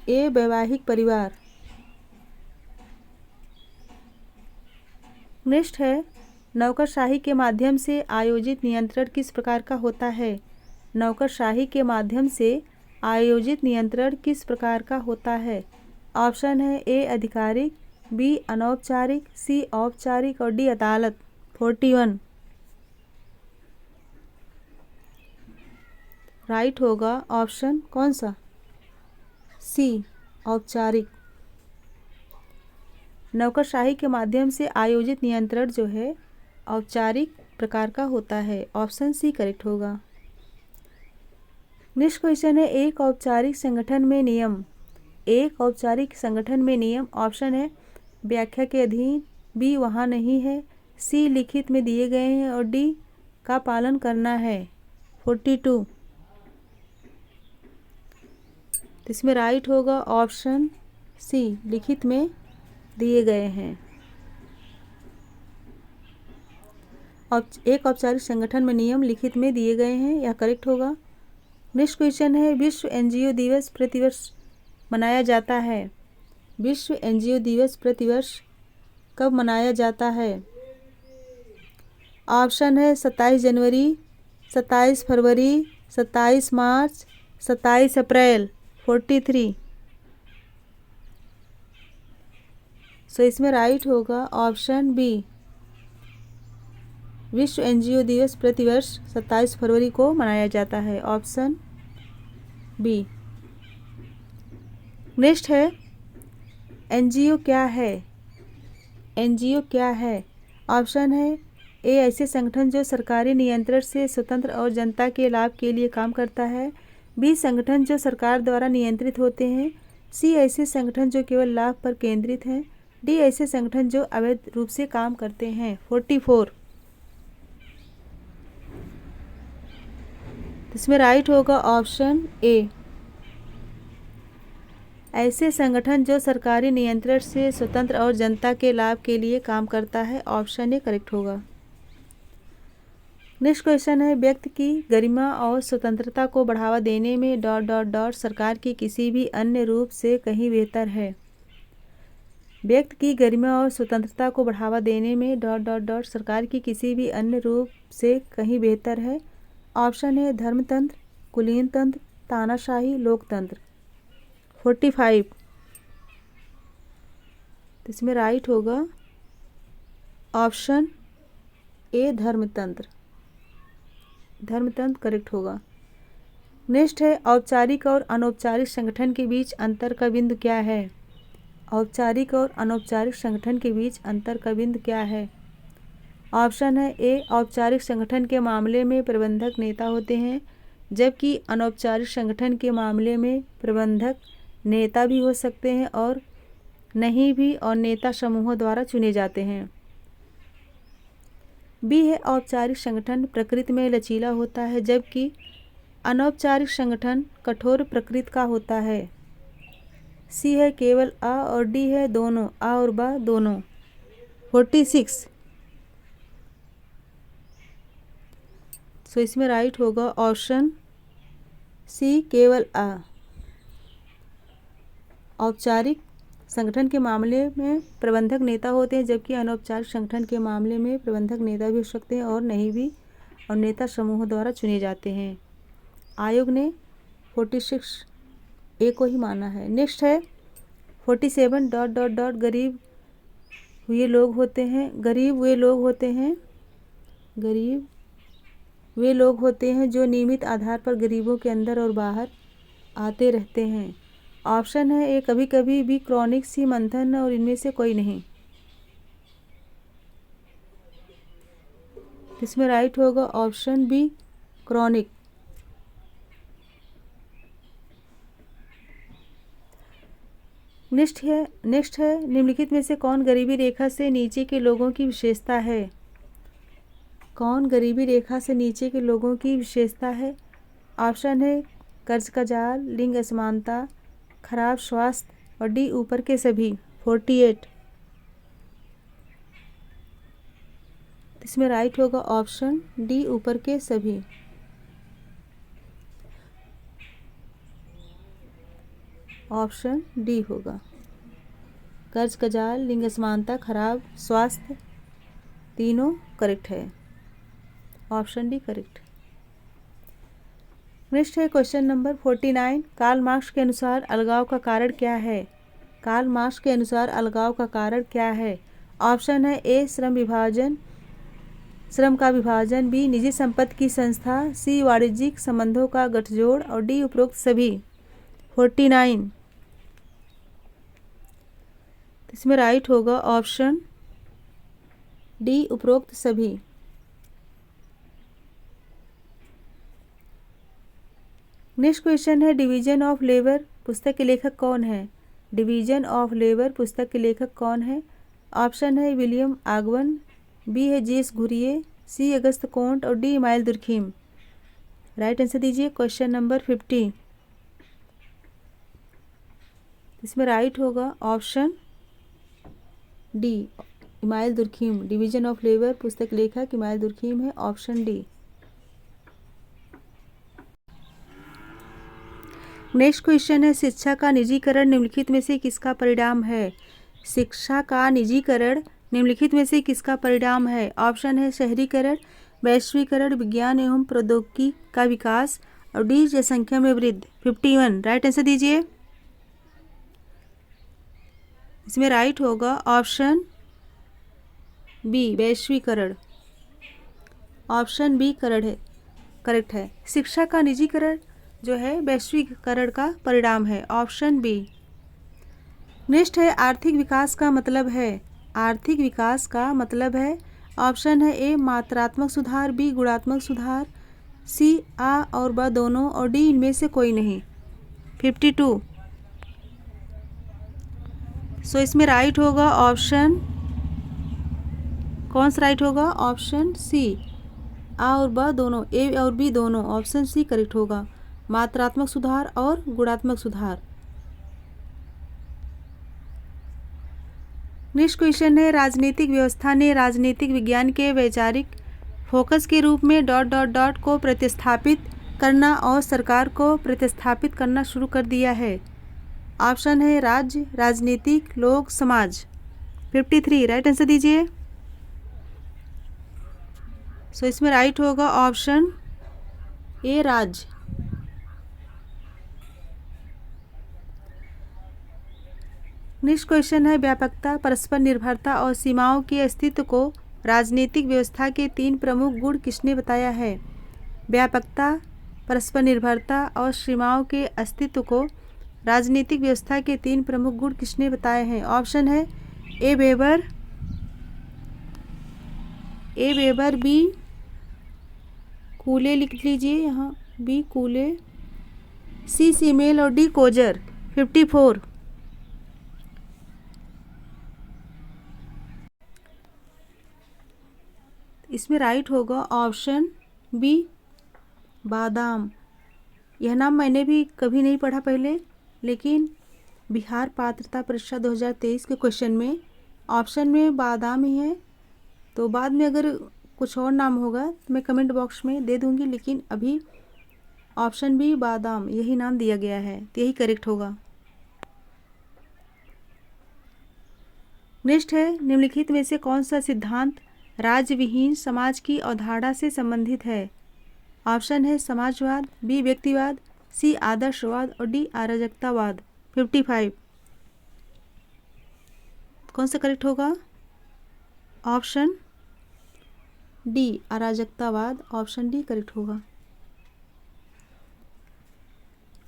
[SPEAKER 1] ए वैवाहिक परिवार। नेक्स्ट है, नौकरशाही के माध्यम से आयोजित नियंत्रण किस प्रकार का होता है। नौकरशाही के माध्यम से आयोजित नियंत्रण किस प्रकार का होता है। ऑप्शन है ए आधिकारिक, बी अनौपचारिक, सी औपचारिक और डी अदालत। 41। राइट होगा ऑप्शन कौन सा, सी औपचारिक। नौकरशाही के माध्यम से आयोजित नियंत्रण जो है औपचारिक प्रकार का होता है। ऑप्शन सी करेक्ट होगा। नेक्स्ट क्वेश्चन है, एक औपचारिक संगठन में नियम। एक औपचारिक संगठन में नियम। ऑप्शन है व्याख्या के अधीन, बी वहाँ नहीं है, सी लिखित में दिए गए हैं और डी का पालन करना है। 42। तो इसमें राइट होगा ऑप्शन सी लिखित में दिए गए हैं। एक औपचारिक संगठन में नियम लिखित में दिए गए हैं, यह करेक्ट होगा। नेक्स्ट क्वेश्चन है, विश्व एनजीओ दिवस प्रतिवर्ष मनाया जाता है। विश्व एनजीओ दिवस प्रतिवर्ष कब मनाया जाता है। ऑप्शन है 27 जनवरी, 27 फरवरी, 27 मार्च, 27 अप्रैल। 43। सो इसमें राइट होगा ऑप्शन बी, विश्व एनजीओ दिवस प्रतिवर्ष 27 फरवरी को मनाया जाता है। Option B. नेक्स्ट है, एनजीओ क्या है। एनजीओ क्या है। ऑप्शन है ए ऐसे संगठन जो सरकारी नियंत्रण से स्वतंत्र और जनता के लाभ के लिए काम करता है, बी संगठन जो सरकार द्वारा नियंत्रित होते हैं, सी ऐसे संगठन जो केवल लाभ पर केंद्रित हैं, डी ऐसे संगठन जो अवैध रूप से काम करते हैं। 44। इसमें राइट होगा ऑप्शन ए, ऐसे संगठन जो सरकारी नियंत्रण से स्वतंत्र और जनता के लाभ के लिए काम करता है। ऑप्शन ए करेक्ट होगा। नेक्स्ट क्वेश्चन है, व्यक्ति की गरिमा और स्वतंत्रता को बढ़ावा देने में डॉट डॉट डॉट सरकार की किसी भी अन्य रूप से कहीं बेहतर है। व्यक्ति की गरिमा और स्वतंत्रता को बढ़ावा देने में डॉट डॉट डॉट सरकार की किसी भी अन्य रूप से कहीं बेहतर है। ऑप्शन है धर्मतंत्र, कुलीन तंत्र, तानाशाही, लोकतंत्र। 45। तो इसमें राइट होगा ऑप्शन ए धर्मतंत्र। धर्मतंत्र करेक्ट होगा। नेक्स्ट है, औपचारिक और अनौपचारिक संगठन के बीच अंतर का बिंदु क्या है। औपचारिक और अनौपचारिक संगठन के बीच अंतर का बिंदु क्या है। ऑप्शन है ए औपचारिक संगठन के मामले में प्रबंधक नेता होते हैं, जबकि अनौपचारिक संगठन के मामले में प्रबंधक नेता भी हो सकते हैं और नहीं भी, और नेता समूहों द्वारा चुने जाते हैं। बी है औपचारिक संगठन प्रकृति में लचीला होता है, जबकि अनौपचारिक संगठन कठोर प्रकृति का होता है। सी है केवल आ और डी है दोनों, आ और बा दोनों। 46। सो इसमें राइट होगा ऑप्शन सी केवल आ। औपचारिक संगठन के मामले में प्रबंधक नेता होते हैं, जबकि अनौपचारिक संगठन के मामले में प्रबंधक नेता भी हो सकते हैं और नहीं भी, और नेता समूहों द्वारा चुने जाते हैं। आयोग ने 46 ए को ही माना है। नेक्स्ट है 47 डॉट डॉट डॉट गरीब वे लोग होते हैं। गरीब वे लोग होते हैं, गरीब वे लोग होते हैं जो नियमित आधार पर गरीबों के अंदर और बाहर आते रहते हैं। ऑप्शन है ए कभी कभी, बी क्रॉनिक, सी मंथन और इनमें से कोई नहीं। इसमें राइट होगा ऑप्शन बी क्रॉनिक। नेक्स्ट है निम्नलिखित में से कौन गरीबी रेखा से नीचे के लोगों की विशेषता है। कौन गरीबी रेखा से नीचे के लोगों की विशेषता है। ऑप्शन है कर्ज का जाल, लिंग असमानता, खराब स्वास्थ्य और डी ऊपर के सभी। 48। इसमें राइट होगा ऑप्शन डी ऊपर के सभी। ऑप्शन डी होगा। कर्ज का जाल, लिंग असमानता, खराब स्वास्थ्य तीनों करेक्ट है। Option D correct. नेक्स्ट है क्वेश्चन नंबर 49। कार्ल मार्क्स के अनुसार अलगाव का कारण क्या है। कार्ल मार्क्स के अनुसार अलगाव का कारण क्या है। ऑप्शन है ए श्रम का विभाजन, बी निजी संपत्ति की संस्था, सी वाणिज्यिक संबंधों का गठजोड़ और डी उपरोक्त सभी। 49। इसमें राइट होगा ऑप्शन डी उपरोक्त सभी। नेक्स्ट क्वेश्चन है डिवीजन ऑफ लेबर पुस्तक के लेखक कौन है। डिवीजन ऑफ लेबर पुस्तक के लेखक कौन है। ऑप्शन है विलियम आगवन, बी है जेस घुरिये, सी अगस्त कोंट और D email Durkheim. Right answer दीजिए क्वेश्चन नंबर 50। इसमें राइट होगा option D email Durkheim. Division of labour पुस्तक लेखक इमाइल दुर्खीम है। Option D. नेक्स्ट क्वेश्चन है शिक्षा का निजीकरण निम्नलिखित में से किसका परिणाम है। शिक्षा का निजीकरण निम्नलिखित में से किसका परिणाम है। ऑप्शन है शहरीकरण, वैश्वीकरण, विज्ञान एवं प्रौद्योगिकी का विकास और डी जनसंख्या में वृद्धि। 51 राइट आंसर दीजिए। इसमें राइट होगा ऑप्शन बी वैश्वीकरण। ऑप्शन बी करेक्ट है। शिक्षा का निजीकरण जो है वैश्वीकरण का परिणाम है। Option B. नेक्स्ट है आर्थिक विकास का मतलब है। आर्थिक विकास का मतलब है। ऑप्शन है ए मात्रात्मक सुधार, बी गुणात्मक सुधार, सी आ और ब दोनों और डी इनमें से कोई नहीं। 52। सो इसमें राइट होगा ऑप्शन कौन सा राइट होगा। ऑप्शन सी आ और ब दोनों, ए और बी दोनों। ऑप्शन सी करेक्ट होगा। मात्रात्मक सुधार और गुणात्मक सुधार। नेक्स्ट क्वेश्चन है राजनीतिक व्यवस्था ने राजनीतिक विज्ञान के वैचारिक फोकस के रूप में ... को प्रतिस्थापित करना और सरकार को प्रतिस्थापित करना शुरू कर दिया है। ऑप्शन है राज्य, राजनीतिक, लोक, समाज। 53 राइट आंसर दीजिए। सो इसमें राइट होगा ऑप्शन ए राज्य। नेक्स्ट क्वेश्चन है व्यापकता, परस्पर निर्भरता और सीमाओं के अस्तित्व को राजनीतिक व्यवस्था के 3 प्रमुख गुण किसने बताया है। व्यापकता, परस्पर निर्भरता और सीमाओं के अस्तित्व को राजनीतिक व्यवस्था के 3 प्रमुख गुण किसने बताए हैं। ऑप्शन है ए वेबर, बी कूले लिख लीजिए यहाँ, बी कूले, सी सीमेल और डी कोजर। 54 इसमें राइट होगा ऑप्शन बी बादाम। यह नाम मैंने भी कभी नहीं पढ़ा पहले, लेकिन बिहार पात्रता परीक्षा 2023 के क्वेश्चन में ऑप्शन में बादाम ही है। तो बाद में अगर कुछ और नाम होगा तो मैं कमेंट बॉक्स में दे दूंगी, लेकिन अभी ऑप्शन बी बादाम यही नाम दिया गया है, तो यही करेक्ट होगा। नेक्स्ट है निम्नलिखित में से कौन सा सिद्धांत राज्य विहीन समाज की अवधारणा से संबंधित है। ऑप्शन है समाजवाद, बी व्यक्तिवाद, सी आदर्शवाद और डी अराजकतावाद। 55 कौन सा करेक्ट होगा। ऑप्शन डी अराजकतावाद। ऑप्शन डी करेक्ट होगा।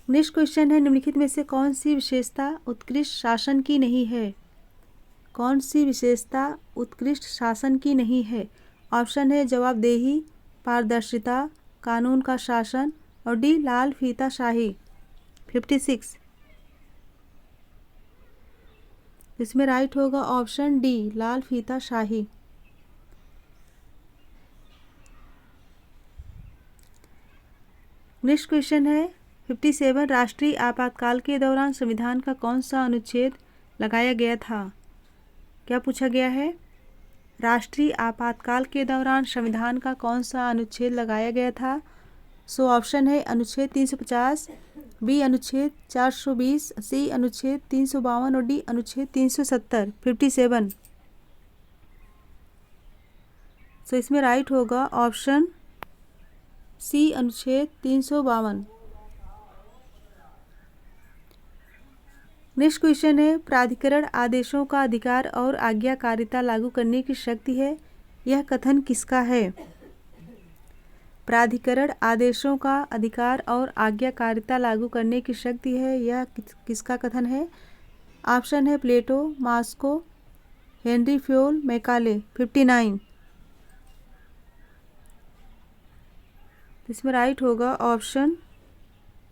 [SPEAKER 1] नेक्स्ट क्वेश्चन है निम्नलिखित में से कौन सी विशेषता उत्कृष्ट शासन की नहीं है। कौन सी विशेषता उत्कृष्ट शासन की नहीं है। ऑप्शन है जवाबदेही, पारदर्शिता, कानून का शासन और डी लाल फीता शाही। 56 इसमें राइट होगा ऑप्शन डी, लाल फीता शाही। नेक्स्ट क्वेश्चन है 57, राष्ट्रीय आपातकाल के दौरान संविधान का कौन सा अनुच्छेद लगाया गया था? क्या पूछा गया है? राष्ट्रीय आपातकाल के दौरान संविधान का कौन सा अनुच्छेद लगाया गया था? सो ऑप्शन है अनुच्छेद 350, बी अनुच्छेद 420, सी अनुच्छेद 352 और डी अनुच्छेद 370। 57। सो इसमें राइट होगा ऑप्शन सी, अनुच्छेद 352। नेक्स्ट क्वेश्चन है प्राधिकरण आदेशों का अधिकार और आज्ञाकारिता लागू करने की शक्ति है, यह कथन किसका है? प्राधिकरण आदेशों का अधिकार और आज्ञाकारिता लागू करने की शक्ति है, यह किसका कथन है? ऑप्शन है प्लेटो, मास्को, हेनरी फ्योल, मैकाले। 59। इसमें राइट होगा ऑप्शन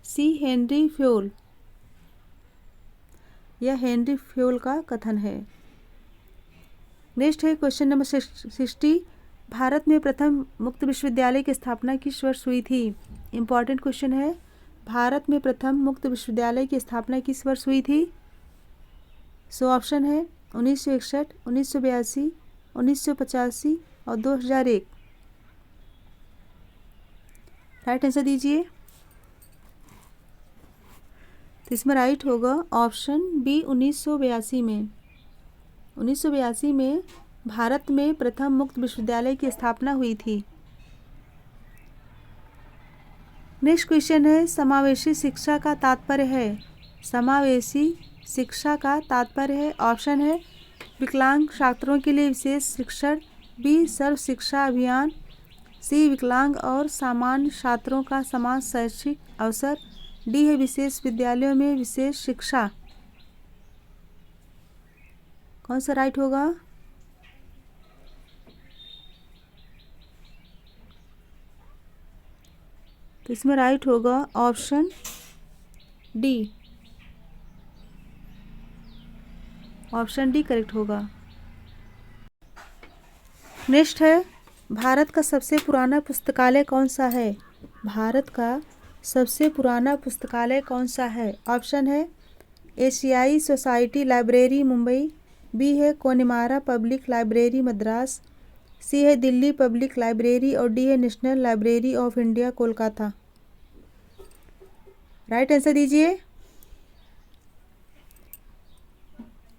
[SPEAKER 1] सी, हेनरी फ्योल। यह हेनरी फ्योल का कथन है। नेक्स्ट है क्वेश्चन नंबर 60, भारत में प्रथम मुक्त विश्वविद्यालय की स्थापना किस वर्ष हुई थी? इम्पॉर्टेंट क्वेश्चन है। भारत में प्रथम मुक्त विश्वविद्यालय की स्थापना किस वर्ष हुई थी? सो ऑप्शन है 1961, 1982, 1985 और 2001। राइट आंसर दीजिए। तो इसमें राइट होगा ऑप्शन बी, 1982 में। 1982 में भारत में प्रथम मुक्त विश्वविद्यालय की स्थापना हुई थी। नेक्स्ट क्वेश्चन है समावेशी शिक्षा का तात्पर्य है। समावेशी शिक्षा का तात्पर्य है, ऑप्शन है विकलांग छात्रों के लिए विशेष शिक्षण, बी सर्व शिक्षा अभियान, सी विकलांग और सामान्य छात्रों का समान शैक्षिक अवसर, डी है विशेष विद्यालयों में विशेष शिक्षा। कौन सा राइट होगा? तो इसमें राइट होगा option D. Option D correct होगा। नेक्स्ट है भारत का सबसे पुराना पुस्तकालय कौन सा है? भारत का सबसे पुराना पुस्तकालय कौन सा है? ऑप्शन है एशियाई सोसाइटी लाइब्रेरी मुंबई, बी है कोनिमारा पब्लिक लाइब्रेरी मद्रास, सी है दिल्ली पब्लिक लाइब्रेरी और डी है national library of India Kolkata. Right answer दीजिए।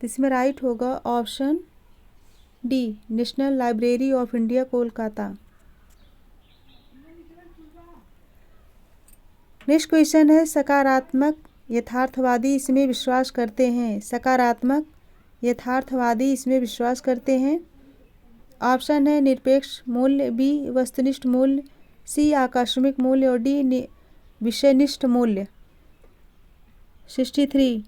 [SPEAKER 1] इसमें राइट होगा option D, national library of India Kolkata. Next question है सकारात्मक यथार्थवादी इसमें विश्वास करते हैं। सकारात्मक यथार्थवादी इसमें विश्वास करते हैं। ऑप्शन है निरपेक्ष मूल्य, बी वस्तुनिष्ठ मूल्य, सी आकस्मिक मूल्य और डी विषयनिष्ठ मूल्य। 63।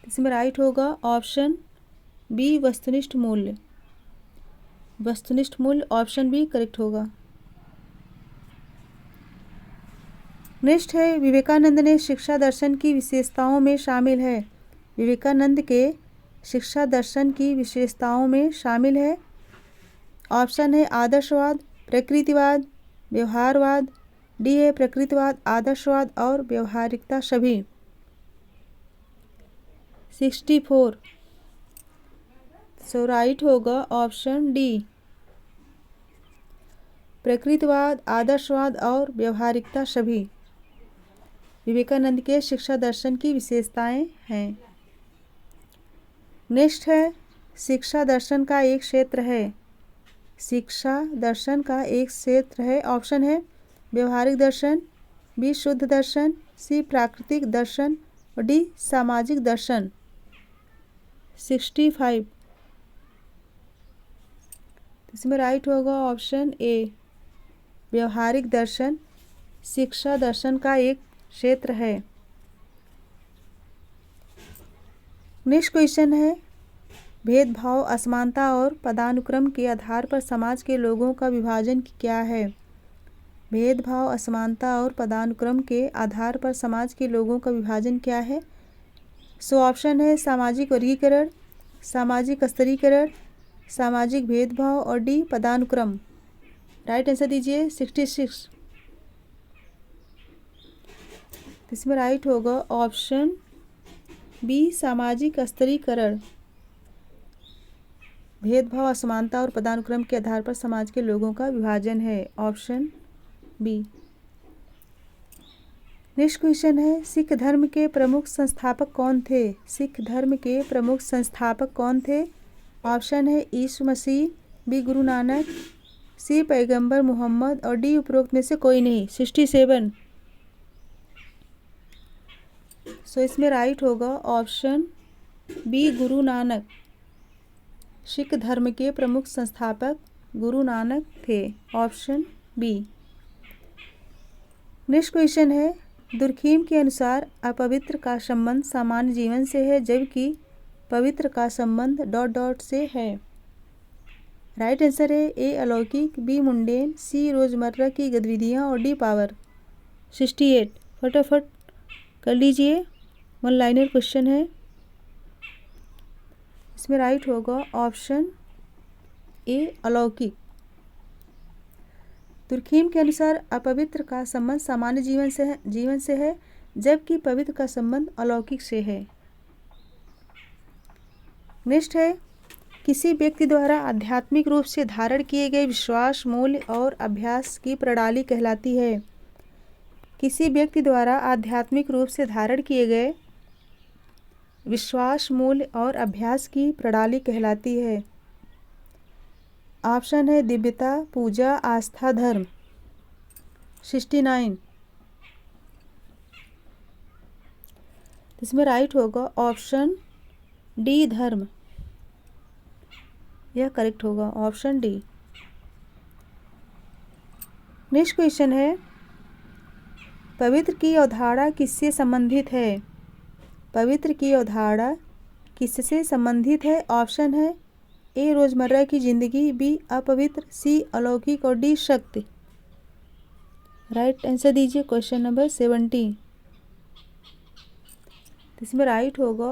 [SPEAKER 1] इसमें राइट होगा ऑप्शन बी वस्तुनिष्ठ मूल्य। वस्तुनिष्ठ मूल्य ऑप्शन बी करेक्ट होगा। नेक्स्ट है विवेकानंद ने शिक्षा दर्शन की विशेषताओं में शामिल है। विवेकानंद के शिक्षा दर्शन की विशेषताओं में शामिल है। ऑप्शन है आदर्शवाद, प्रकृतिवाद, व्यवहारवाद, डी है प्रकृतिवाद, आदर्शवाद और व्यवहारिकता सभी। 64। सो राइट होगा ऑप्शन डी, प्रकृतिवाद, आदर्शवाद और व्यवहारिकता सभी विवेकानंद के शिक्षा दर्शन की विशेषताएं हैं। नेक्स्ट है शिक्षा दर्शन का एक क्षेत्र है। शिक्षा दर्शन का एक क्षेत्र है। ऑप्शन है व्यवहारिक दर्शन, बी शुद्ध दर्शन, सी प्राकृतिक दर्शन और डी सामाजिक दर्शन। 65। इसमें राइट होगा ऑप्शन ए, व्यवहारिक दर्शन शिक्षा दर्शन का एक क्षेत्र है। नेक्स्ट क्वेश्चन है भेदभाव, असमानता और पदानुक्रम के आधार पर समाज के लोगों का विभाजन क्या है? भेदभाव, असमानता और पदानुक्रम के आधार पर समाज के लोगों का विभाजन क्या है? सो ऑप्शन है सामाजिक वर्गीकरण, सामाजिक स्तरीकरण, सामाजिक भेदभाव और डी पदानुक्रम। राइट आंसर दीजिए 66। इसमें राइट होगा ऑप्शन बी सामाजिक स्तरीकरण। भेदभाव, असमानता और पदानुक्रम के आधार पर समाज के लोगों का विभाजन है, ऑप्शन बी। नेक्स्ट क्वेश्चन है सिख धर्म के प्रमुख संस्थापक कौन थे? सिख धर्म के प्रमुख संस्थापक कौन थे? ऑप्शन है यीशु मसीह, बी गुरु नानक, सी पैगंबर मोहम्मद और डी उपरोक्त में से कोई नहीं। 67। सो इसमें राइट होगा ऑप्शन बी गुरु नानक। सिख धर्म के प्रमुख संस्थापक गुरु नानक थे, ऑप्शन बी। नेक्स्ट क्वेश्चन है दुर्खीम के अनुसार अपवित्र का संबंध सामान्य जीवन से है जबकि पवित्र का संबंध डॉट डॉट से है। राइट आंसर है ए अलौकिक, बी मुंडेन, सी रोजमर्रा की गतिविधियाँ और डी पावर। 68। फटाफट कर लीजिए, वन लाइनर क्वेश्चन है। इसमें राइट होगा ऑप्शन ए अलौकिक। दुर्खीम के अनुसार अपवित्र का संबंध सामान्य जीवन से है जबकि पवित्र का संबंध अलौकिक से है। नेक्स्ट है किसी व्यक्ति द्वारा आध्यात्मिक रूप से धारण किए गए विश्वास, मूल्य और अभ्यास की प्रणाली कहलाती है। किसी व्यक्ति द्वारा आध्यात्मिक रूप से धारण किए गए विश्वास, मूल्य और अभ्यास की प्रणाली कहलाती है। ऑप्शन है दिव्यता, पूजा, आस्था, धर्म। 69। इसमें राइट होगा ऑप्शन डी धर्म, यह करेक्ट होगा, ऑप्शन डी। नेक्स्ट क्वेश्चन है पवित्र की अवधारणा किससे संबंधित है? पवित्र की अवधारणा किससे संबंधित है? ऑप्शन है ए रोजमर्रा की जिंदगी, बी अपवित्र, सी अलौकिक और डी शक्ति। राइट आंसर दीजिए क्वेश्चन नंबर 70। इसमें राइट होगा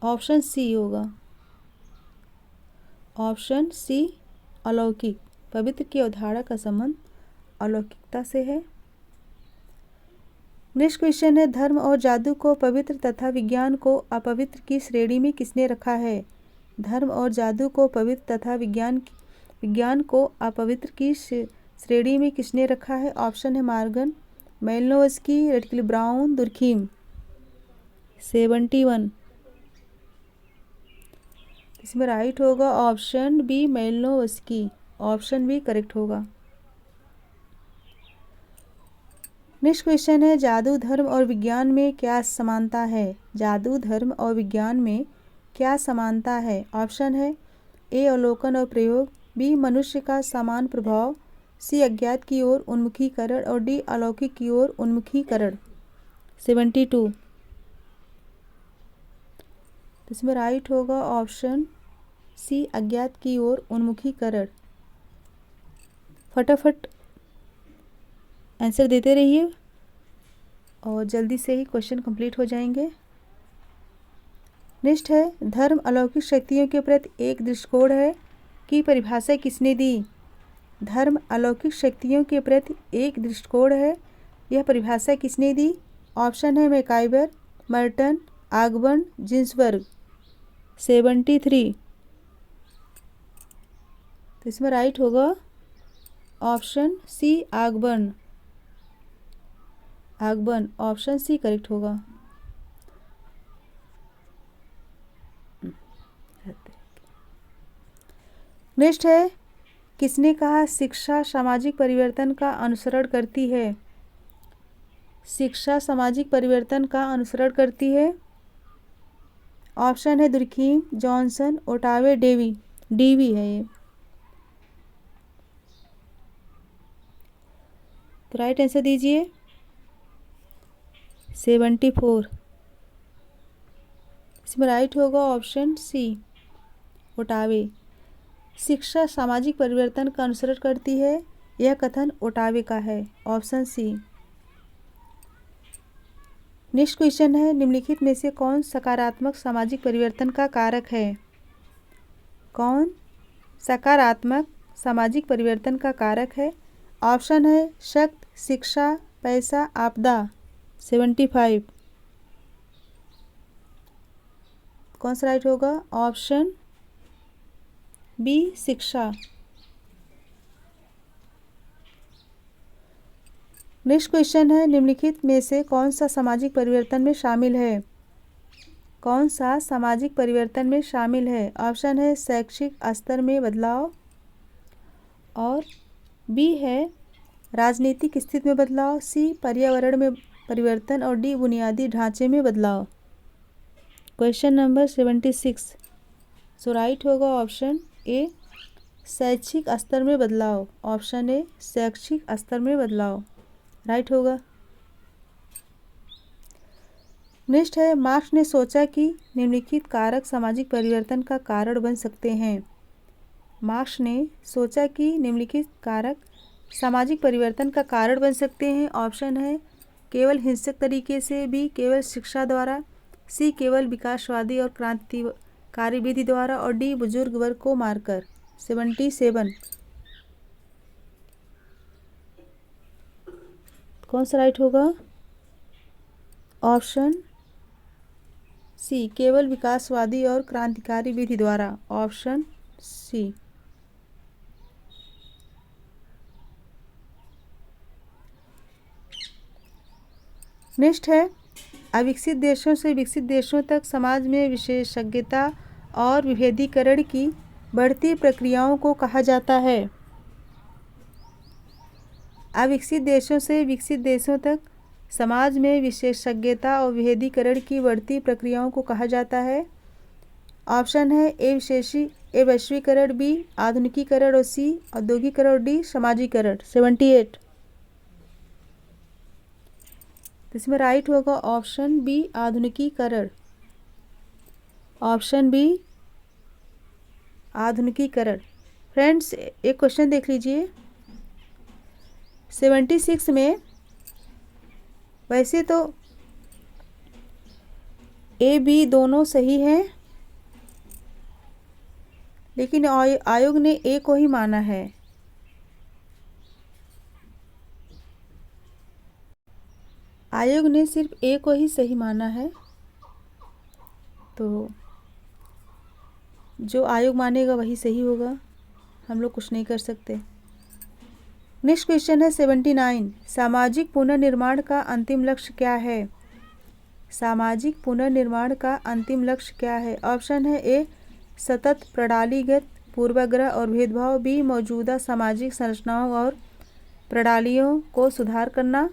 [SPEAKER 1] ऑप्शन सी होगा, ऑप्शन सी अलौकिक। पवित्र की अवधारणा का संबंध अलौकिकता से है। नेक्स्ट क्वेश्चन है धर्म और जादू को पवित्र तथा विज्ञान को अपवित्र की श्रेणी में किसने रखा है? धर्म और जादू को पवित्र तथा विज्ञान को अपवित्र की श्रेणी में किसने रखा है? ऑप्शन है Morgan, Malinowski, Radcliffe Brown, Durkheim. 71। इसमें राइट होगा option B Malinowski, option B correct होगा। नेक्स्ट क्वेश्चन है जादू, धर्म और विज्ञान में क्या समानता है? जादू, धर्म और विज्ञान में क्या समानता है? ऑप्शन है ए अवलोकन और प्रयोग, बी मनुष्य का समान प्रभाव, सी अज्ञात की ओर उन्मुखीकरण और डी अलौकिक की ओर उन्मुखीकरण। 72। इसमें राइट होगा ऑप्शन सी अज्ञात की ओर उन्मुखीकरण। फटाफट आंसर देते रहिए और जल्दी से ही क्वेश्चन कंप्लीट हो जाएंगे। नेक्स्ट है धर्म अलौकिक शक्तियों के प्रति एक दृष्टिकोण है की परिभाषा किसने दी? धर्म अलौकिक शक्तियों के प्रति एक दृष्टिकोण है, यह परिभाषा किसने दी? ऑप्शन है मैकाइबर, मर्टन, आगबर्न, जिन्सबर्ग। 73। तो इसमें राइट होगा option C Ogburn, option C correct होगा। नेक्स्ट है किसने कहा शिक्षा सामाजिक परिवर्तन का अनुसरण करती है? शिक्षा सामाजिक परिवर्तन का अनुसरण करती है। ऑप्शन है दुर्खीम, जॉनसन, ओटावे, डीवी है ये। तो राइट आंसर दीजिए 74। इसमें राइट होगा ऑप्शन सी ओटावे। शिक्षा सामाजिक परिवर्तन का अनुसरण करती है, यह कथन ओटावे का है, ऑप्शन सी। नेक्स्ट क्वेश्चन है, निम्नलिखित में से कौन सकारात्मक सामाजिक परिवर्तन का कारक है? कौन सकारात्मक सामाजिक परिवर्तन का कारक है? ऑप्शन है शक्ति, शिक्षा, पैसा, आपदा। 75। कौन सा राइट होगा? ऑप्शन बी, शिक्षा। नेक्स्ट क्वेश्चन है, निम्नलिखित में से कौन सा सामाजिक परिवर्तन में शामिल है? कौन सा सामाजिक परिवर्तन में शामिल है? ऑप्शन है शैक्षिक स्तर में बदलाव, और बी है राजनीतिक स्थिति में बदलाव, सी पर्यावरण में परिवर्तन, और डी बुनियादी ढांचे में बदलाव। Question number 76। सो राइट होगा ऑप्शन ए, शैक्षिक स्तर में बदलाव। ऑप्शन ए, शैक्षिक स्तर में बदलाव राइट होगा। नेक्स्ट है, मार्क्स ने सोचा कि निम्नलिखित कारक सामाजिक परिवर्तन का कारण बन सकते हैं। मार्क्स ने सोचा कि निम्नलिखित कारक सामाजिक परिवर्तन का कारण बन सकते हैं। ऑप्शन है केवल हिंसक तरीके से, बी केवल शिक्षा द्वारा, सी केवल विकासवादी और क्रांतिकारी विधि द्वारा, और डी बुजुर्ग वर्ग को मारकर। 77। कौन सा राइट होगा? ऑप्शन सी, केवल विकासवादी और क्रांतिकारी विधि द्वारा। Option C. नेक्स्ट है, अविकसित देशों से विकसित देशों तक समाज में विशेषज्ञता और विभेदीकरण की बढ़ती प्रक्रियाओं को कहा जाता है। अविकसित देशों से विकसित देशों तक समाज में विशेषज्ञता और विभेदीकरण की बढ़ती प्रक्रियाओं को कहा जाता है। ऑप्शन है ए वैश्वीकरण, बी आधुनिकीकरण, और सी औद्योगिकरण, और डी समाजीकरण। 78। इसमें राइट होगा ऑप्शन बी आधुनिकीकरण। ऑप्शन बी आधुनिकीकरण। फ्रेंड्स एक क्वेश्चन देख लीजिए। 76 में वैसे तो ए बी दोनों सही हैं, लेकिन आयोग ने ए को ही माना है। आयोग ने सिर्फ ए को ही सही माना है, तो जो आयोग मानेगा वही सही होगा, हम लोग कुछ नहीं कर सकते। नेक्स्ट क्वेश्चन है 79। सामाजिक पुनर्निर्माण का अंतिम लक्ष्य क्या है? सामाजिक पुनर्निर्माण का अंतिम लक्ष्य क्या है? ऑप्शन है ए सतत प्रणालीगत पूर्वाग्रह और भेदभाव, बी मौजूदा सामाजिक संरचनाओं और प्रणालियों को सुधार करना,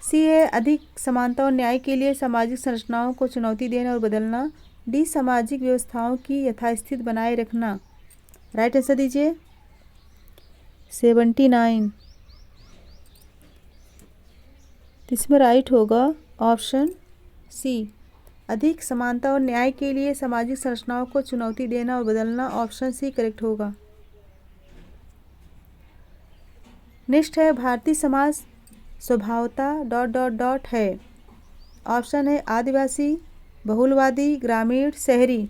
[SPEAKER 1] सी है अधिक समानता और न्याय के लिए सामाजिक संरचनाओं को चुनौती देना और बदलना, डी सामाजिक व्यवस्थाओं की यथास्थिति बनाए रखना। राइट आंसर दीजिए। 79। इसमें राइट होगा ऑप्शन सी, अधिक समानता और न्याय के लिए सामाजिक संरचनाओं को चुनौती देना और बदलना। ऑप्शन सी करेक्ट होगा। नेक्स्ट है, भारतीय समाज स्वभावतः ... है। ऑप्शन है आदिवासी, बहुलवादी, ग्रामीण, शहरी।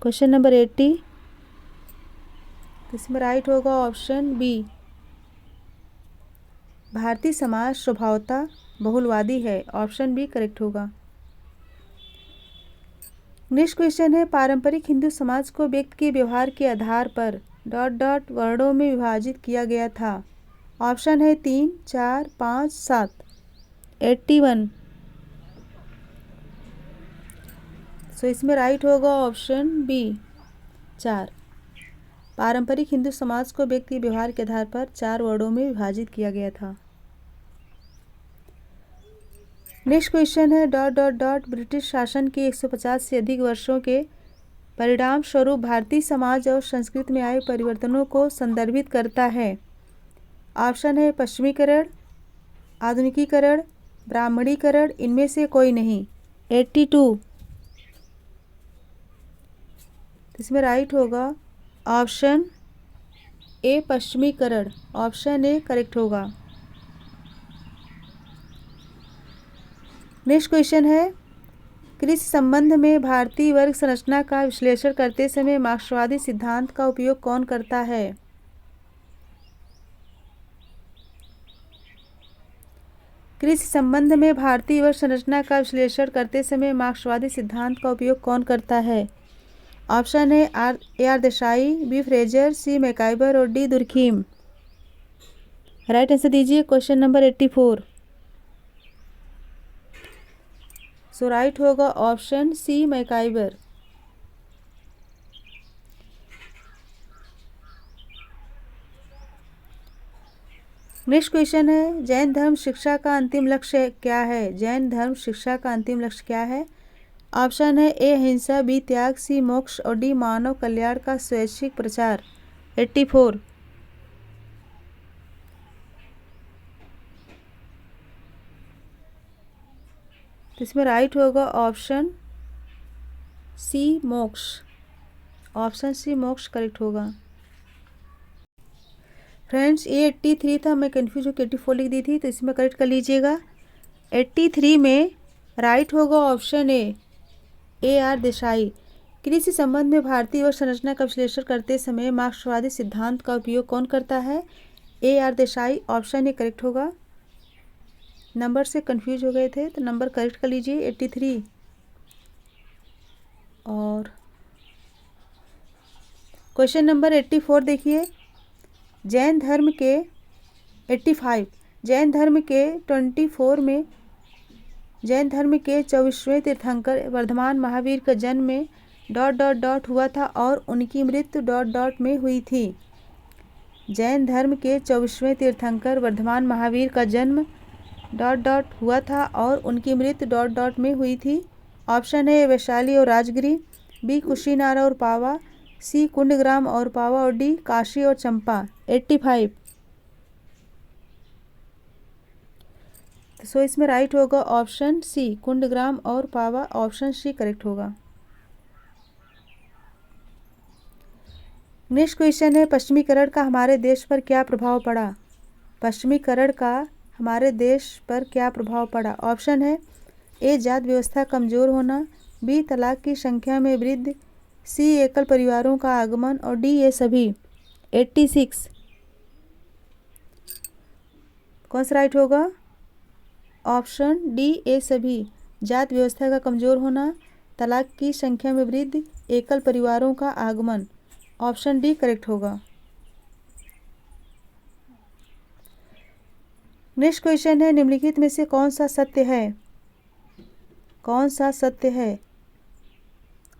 [SPEAKER 1] Question number 80। इसमें राइट होगा ऑप्शन बी, भारतीय समाज स्वभावतः बहुलवादी है। ऑप्शन बी करेक्ट होगा। नेक्स्ट क्वेश्चन है, पारंपरिक हिंदू समाज को व्यक्ति के व्यवहार के आधार पर ... वर्णों में विभाजित किया गया था। ऑप्शन है 3, 4, 5, 7। 81। सो इसमें राइट होगा ऑप्शन बी 4। पारंपरिक हिंदू समाज को व्यक्ति के व्यवहार के आधार पर 4 वर्णों में विभाजित किया गया था। नेक्स्ट क्वेश्चन है ... ब्रिटिश शासन के 150 से अधिक वर्षों के परिणाम स्वरूप भारतीय समाज और संस्कृति में आए परिवर्तनों को संदर्भित करता है। ऑप्शन है पश्चिमीकरण, आधुनिकीकरण, ब्राह्मणीकरण, इनमें से कोई नहीं। 82। इसमें राइट होगा ऑप्शन ए पश्चिमीकरण। ऑप्शन ए करेक्ट होगा। नेक्स्ट क्वेश्चन है, कृषि संबंध में भारतीय वर्ग संरचना का विश्लेषण करते समय मार्क्सवादी सिद्धांत का उपयोग कौन करता है? कृषि संबंध में भारतीय वर्ग संरचना का विश्लेषण करते समय मार्क्सवादी सिद्धांत का उपयोग कौन करता है? ऑप्शन है आर देसाई, बी फ्रेजर, सी मैकाइबर और डी दुर्खीम। राइट आंसर दीजिए क्वेश्चन नंबर 84। सो राइट होगा ऑप्शन सी मैकाइबर। नेक्स्ट क्वेश्चन है, जैन धर्म शिक्षा का अंतिम लक्ष्य क्या है? जैन धर्म शिक्षा का अंतिम लक्ष्य क्या है? ऑप्शन है ए अहिंसा, बी त्याग, सी मोक्ष और डी मानव कल्याण का स्वैच्छिक प्रचार। 84। तो इसमें राइट होगा ऑप्शन सी मोक्ष। ऑप्शन सी मोक्ष करेक्ट होगा। फ्रेंड्स ये 83 था, मैं कन्फ्यूज होकर 84 लिख दी थी, तो इसमें करेक्ट कर लीजिएगा। 83 में राइट होगा ऑप्शन ए आर देसाई। कृषि संबंध में भारतीय वर्ग संरचना का विश्लेषण करते समय मार्क्सवादी सिद्धांत का उपयोग कौन करता है? A R Desai. Option A correct होगा। नंबर से कंफ्यूज हो गए थे तो नंबर करेक्ट कर लीजिए 83। और क्वेश्चन नंबर 84 देखिए, जैन धर्म के 85 जैन धर्म के 24 में जैन धर्म के 24वें तीर्थंकर वर्धमान महावीर का जन्म में ... हुआ था और उनकी मृत्यु ... में हुई थी। जैन धर्म के 24वें तीर्थंकर वर्धमान महावीर का जन्म ... हुआ था और उनकी मृत्यु ... में हुई थी। ऑप्शन है वैशाली और राजगिरी, बी कुशीनारा और पावा, सी कुंडग्राम और पावा और डी काशी और चंपा। 85। सो इसमें राइट होगा ऑप्शन सी कुंडग्राम और पावा। ऑप्शन सी करेक्ट होगा। नेक्स्ट क्वेश्चन है, पश्चिमीकरण का हमारे देश पर क्या प्रभाव पड़ा? पश्चिमीकरण का हमारे देश पर क्या प्रभाव पड़ा? ऑप्शन है ए जात व्यवस्था कमज़ोर होना, बी तलाक की संख्या में वृद्धि, सी एकल परिवारों का आगमन और डी ये सभी। 86। कौन सा राइट होगा? ऑप्शन डी ए सभी। जात व्यवस्था का कमज़ोर होना, तलाक की संख्या में वृद्धि, एकल परिवारों का आगमन। ऑप्शन डी करेक्ट होगा। नेक्स्ट क्वेश्चन है, निम्नलिखित में से कौन सा सत्य है? कौन सा सत्य है?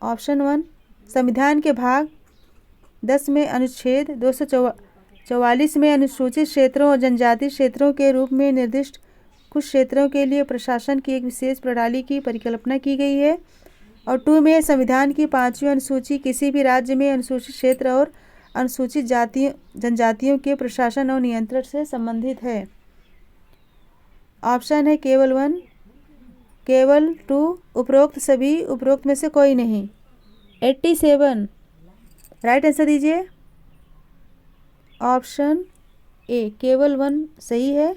[SPEAKER 1] ऑप्शन 1, संविधान के भाग 10 में अनुच्छेद 244 में अनुसूचित क्षेत्रों और जनजाति क्षेत्रों के रूप में निर्दिष्ट कुछ क्षेत्रों के लिए प्रशासन की एक विशेष प्रणाली की परिकल्पना की गई है। और 2 में संविधान की 5वीं अनुसूची किसी भी राज्य में अनुसूचित क्षेत्र और अनुसूचित जनजातियों के प्रशासन और नियंत्रण से संबंधित है। ऑप्शन है केवल 1, केवल 2, उपरोक्त सभी, उपरोक्त में से कोई नहीं। 87। राइट आंसर दीजिए। ऑप्शन ए केवल 1 सही है।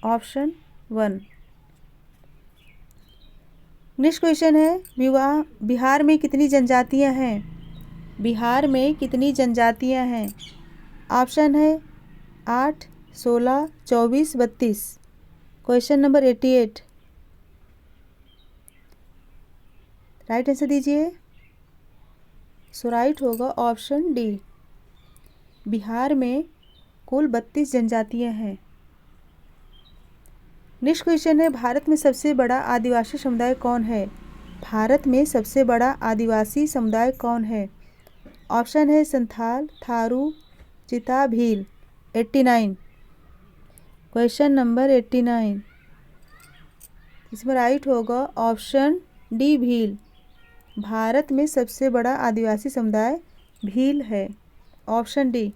[SPEAKER 1] ऑप्शन 1। नेक्स्ट क्वेश्चन है, बिहार में कितनी जनजातियां हैं? बिहार में कितनी जनजातियां हैं? ऑप्शन है 8, 16, 24, 32। Question number 88। राइट आंसर दीजिए। सो राइट होगा ऑप्शन डी। बिहार में कुल 32 जनजातियां हैं। नेक्स्ट क्वेश्चन है, भारत में सबसे बड़ा आदिवासी समुदाय कौन है? भारत में सबसे बड़ा आदिवासी समुदाय कौन है? ऑप्शन है संथाल, थारू, चिता, भील। 89। Question number 89। इसमें राइट होगा ऑप्शन डी भील। भारत में सबसे बड़ा आदिवासी समुदाय भील है। Option D.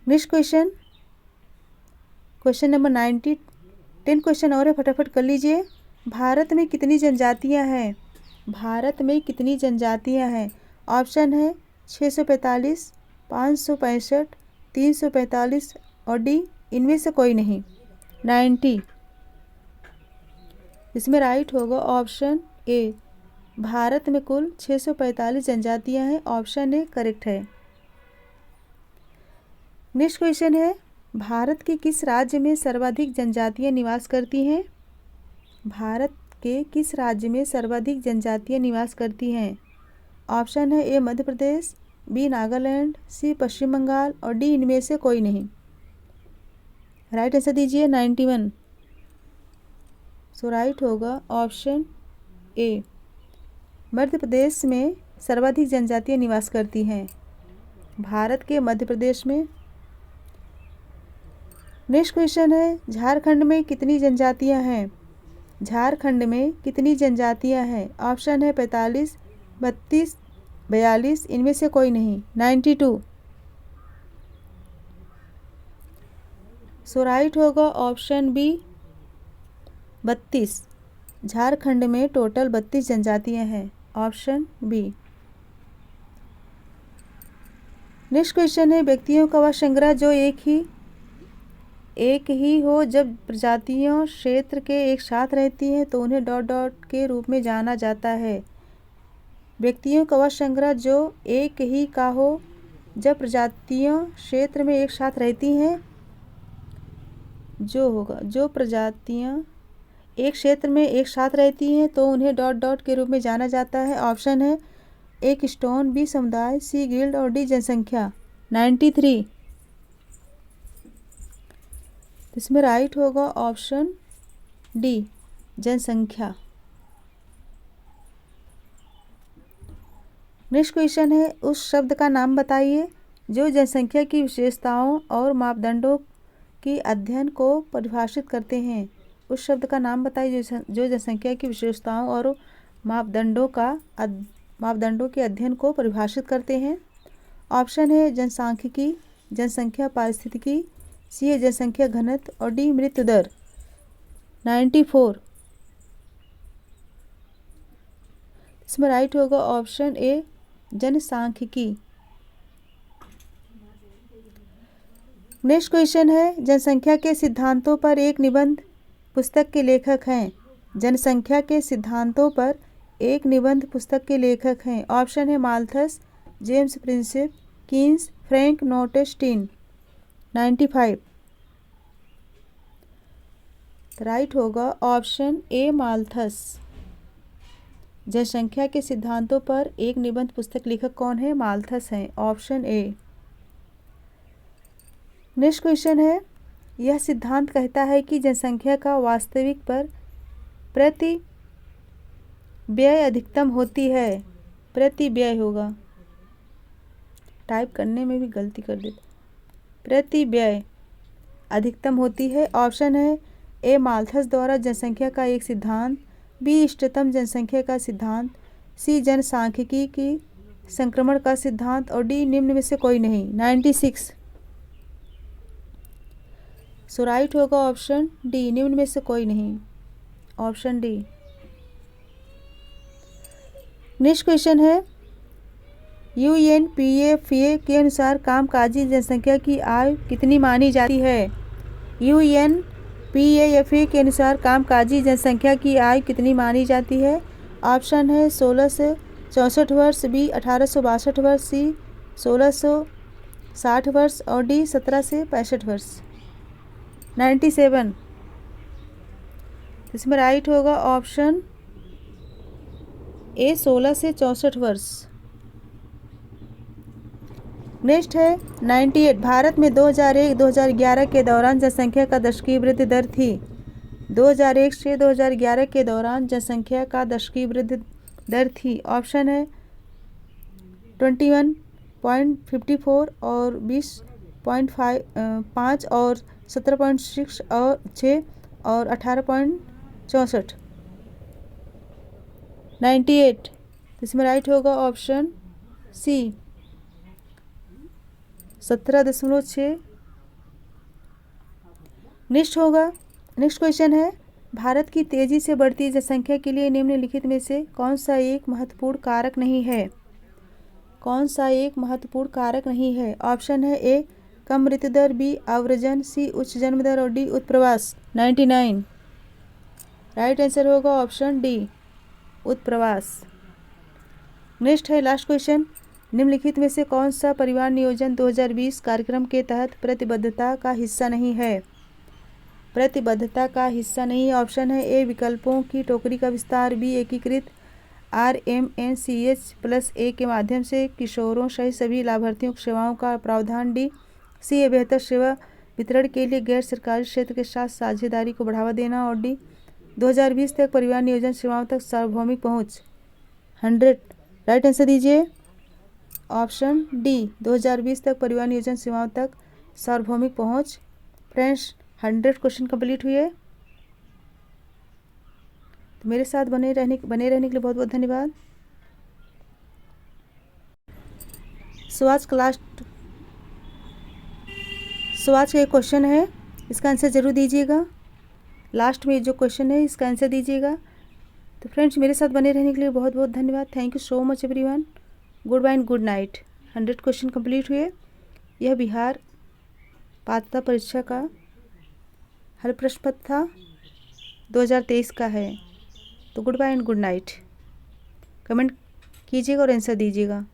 [SPEAKER 1] Next question, question number 90। 10 question और है, फटाफट कर लीजिए। भारत में कितनी जनजातियां हैं? भारत में कितनी जनजातियां हैं? ऑप्शन है 645, 565, 345 और डी इनमें से कोई नहीं। 90। इसमें राइट होगा ऑप्शन ए। भारत में कुल 645 जनजातियां हैं। ऑप्शन ए करेक्ट है। नेक्स्ट क्वेश्चन है, भारत के किस राज्य में सर्वाधिक जनजातियां निवास करती हैं? भारत के किस राज्य में सर्वाधिक जनजातियां निवास करती हैं? ऑप्शन है ए मध्य प्रदेश, बी नागालैंड, सी पश्चिम बंगाल और डी इनमें से कोई नहीं। राइट आंसर दीजिए 91। सो राइट होगा ऑप्शन ए। मध्य प्रदेश में सर्वाधिक जनजातियां निवास करती हैं, भारत के मध्य प्रदेश में। नेक्स्ट क्वेश्चन है, झारखंड में कितनी जनजातियां हैं? झारखंड में कितनी जनजातियां हैं? ऑप्शन है 45, 32, 42, इनमें से कोई नहीं। 92। सो राइट होगा ऑप्शन बी 32। झारखंड में टोटल 32 जनजातियां हैं। Option B. नेक्स्ट क्वेश्चन है, व्यक्तियों का वह संग्रह जो एक ही हो जब प्रजातियों क्षेत्र के एक साथ रहती हैं तो उन्हें डॉट डॉट के रूप में जाना जाता है। व्यक्तियों का वह संग्रह जो एक ही का हो जब प्रजातियों क्षेत्र में एक साथ रहती हैं, जो प्रजातियां एक क्षेत्र में एक साथ रहती हैं तो उन्हें डॉट डॉट के रूप में जाना जाता है। ऑप्शन है एक स्टोन, बी समुदाय, सी गिल्ड और डी जनसंख्या। 93। इसमें राइट होगा ऑप्शन डी जनसंख्या। नेक्स्ट क्वेश्चन है, उस शब्द का नाम बताइए जो जनसंख्या की विशेषताओं और मापदंडों की अध्ययन को परिभाषित करते हैं। उस शब्द का नाम बताइए जो जनसंख्या की विशेषताओं और मापदंडों के अध्ययन को परिभाषित करते हैं। ऑप्शन है जनसांख्यिकी, जनसंख्या पारिस्थितिकी, सी है जनसंख्या घनत्व और डी मृत्यु दर। 94। इसमें राइट होगा ऑप्शन ए जनसांख्यिकी। नेक्स्ट क्वेश्चन है, जनसंख्या के सिद्धांतों पर एक निबंध पुस्तक के लेखक हैं। जनसंख्या के सिद्धांतों पर एक निबंध पुस्तक के लेखक हैं। ऑप्शन है Malthus, James Prinsep, Keynes, Frank Notestein. 95। Right होगा ऑप्शन ए माल्थस। जनसंख्या के सिद्धांतों पर एक निबंध पुस्तक लेखक कौन है? माल्थस हैं। Option A. नेक्स्ट क्वेश्चन है, यह सिद्धांत कहता है कि जनसंख्या का वास्तविक पर प्रति व्यय अधिकतम होती है। प्रति व्यय होगा, टाइप करने में भी गलती कर देते। प्रति व्यय अधिकतम होती है। ऑप्शन है ए माल्थस द्वारा जनसंख्या का एक सिद्धांत, बी इष्टतम जनसंख्या का सिद्धांत, सी जनसांख्यिकी की संक्रमण का सिद्धांत और डी निम्न में से कोई नहीं। 96। सो राइट होगा ऑप्शन डी, निम्न में से कोई नहीं। Option D. नेक्स्ट क्वेश्चन है, यूएनपीएफए के अनुसार कामकाजी जनसंख्या की आयु कितनी मानी जाती है? यूएनपीएफए के अनुसार कामकाजी जनसंख्या की आयु कितनी मानी जाती है? ऑप्शन है 16 से 64 वर्ष, बी 1862 वर्ष, सी 1660 वर्ष और डी 17 से 65 वर्ष। 97। इसमें राइट होगा ऑप्शन ए 16 से 64 वर्ष। नेक्स्ट है 98। भारत में 2001-2011 के दौरान जनसंख्या का दशकीय वृद्धि दर थी। 2001 से 2011 के दौरान जनसंख्या का दशकीय वृद्धि दर थी। ऑप्शन है 21.54 और 20.5 और 17.6 और 6 और 18.64। 98। इसमें राइट होगा ऑप्शन सी 17.6। नेक्स्ट क्वेश्चन है, भारत की तेजी से बढ़ती जनसंख्या के लिए निम्नलिखित में से कौन सा एक महत्वपूर्ण कारक नहीं है? कौन सा एक महत्वपूर्ण कारक नहीं है? ऑप्शन है ए कम मृत्यु दर, बी आव्रजन, सी उच्च जन्म दर और डी उत्प्रवास। 99 राइट आंसर होगा ऑप्शन डी उत्प्रवास। नेक्स्ट है लास्ट क्वेश्चन, निम्नलिखित में से कौन सा परिवार नियोजन 2020 कार्यक्रम के तहत प्रतिबद्धता का हिस्सा नहीं है? प्रतिबद्धता का हिस्सा नहीं है। ऑप्शन है ए विकल्पों की टोकरी का विस्तार, बी एकीकृत RMNCH+A के माध्यम से किशोरों सहित सभी लाभार्थियों को सेवाओं का प्रावधान, डी सी ए बेहतर सेवा वितरण के लिए गैर सरकारी क्षेत्र के साथ साझेदारी को बढ़ावा देना और डी 2020 तक परिवार नियोजन सेवाओं तक सार्वभौमिक पहुंच। 100 राइट आंसर दीजिए ऑप्शन डी 2020 तक परिवार नियोजन सेवाओं तक सार्वभौमिक पहुंच। फ्रेंड्स 100 क्वेश्चन कंप्लीट हुए। तो मेरे साथ बने रहने के लिए बहुत बहुत धन्यवाद। सो आज का एक क्वेश्चन है, इसका आंसर ज़रूर दीजिएगा। लास्ट में जो क्वेश्चन है इसका आंसर दीजिएगा। तो फ्रेंड्स मेरे साथ बने रहने के लिए बहुत बहुत धन्यवाद। Thank you so much everyone. Good bye and good night. 100 question complete हुए। यह बिहार पात्रता परीक्षा का हर प्रश्न पत्र था, 2023 का है। तो good bye and good night. Comment कीजिएगा और आंसर दीजिएगा।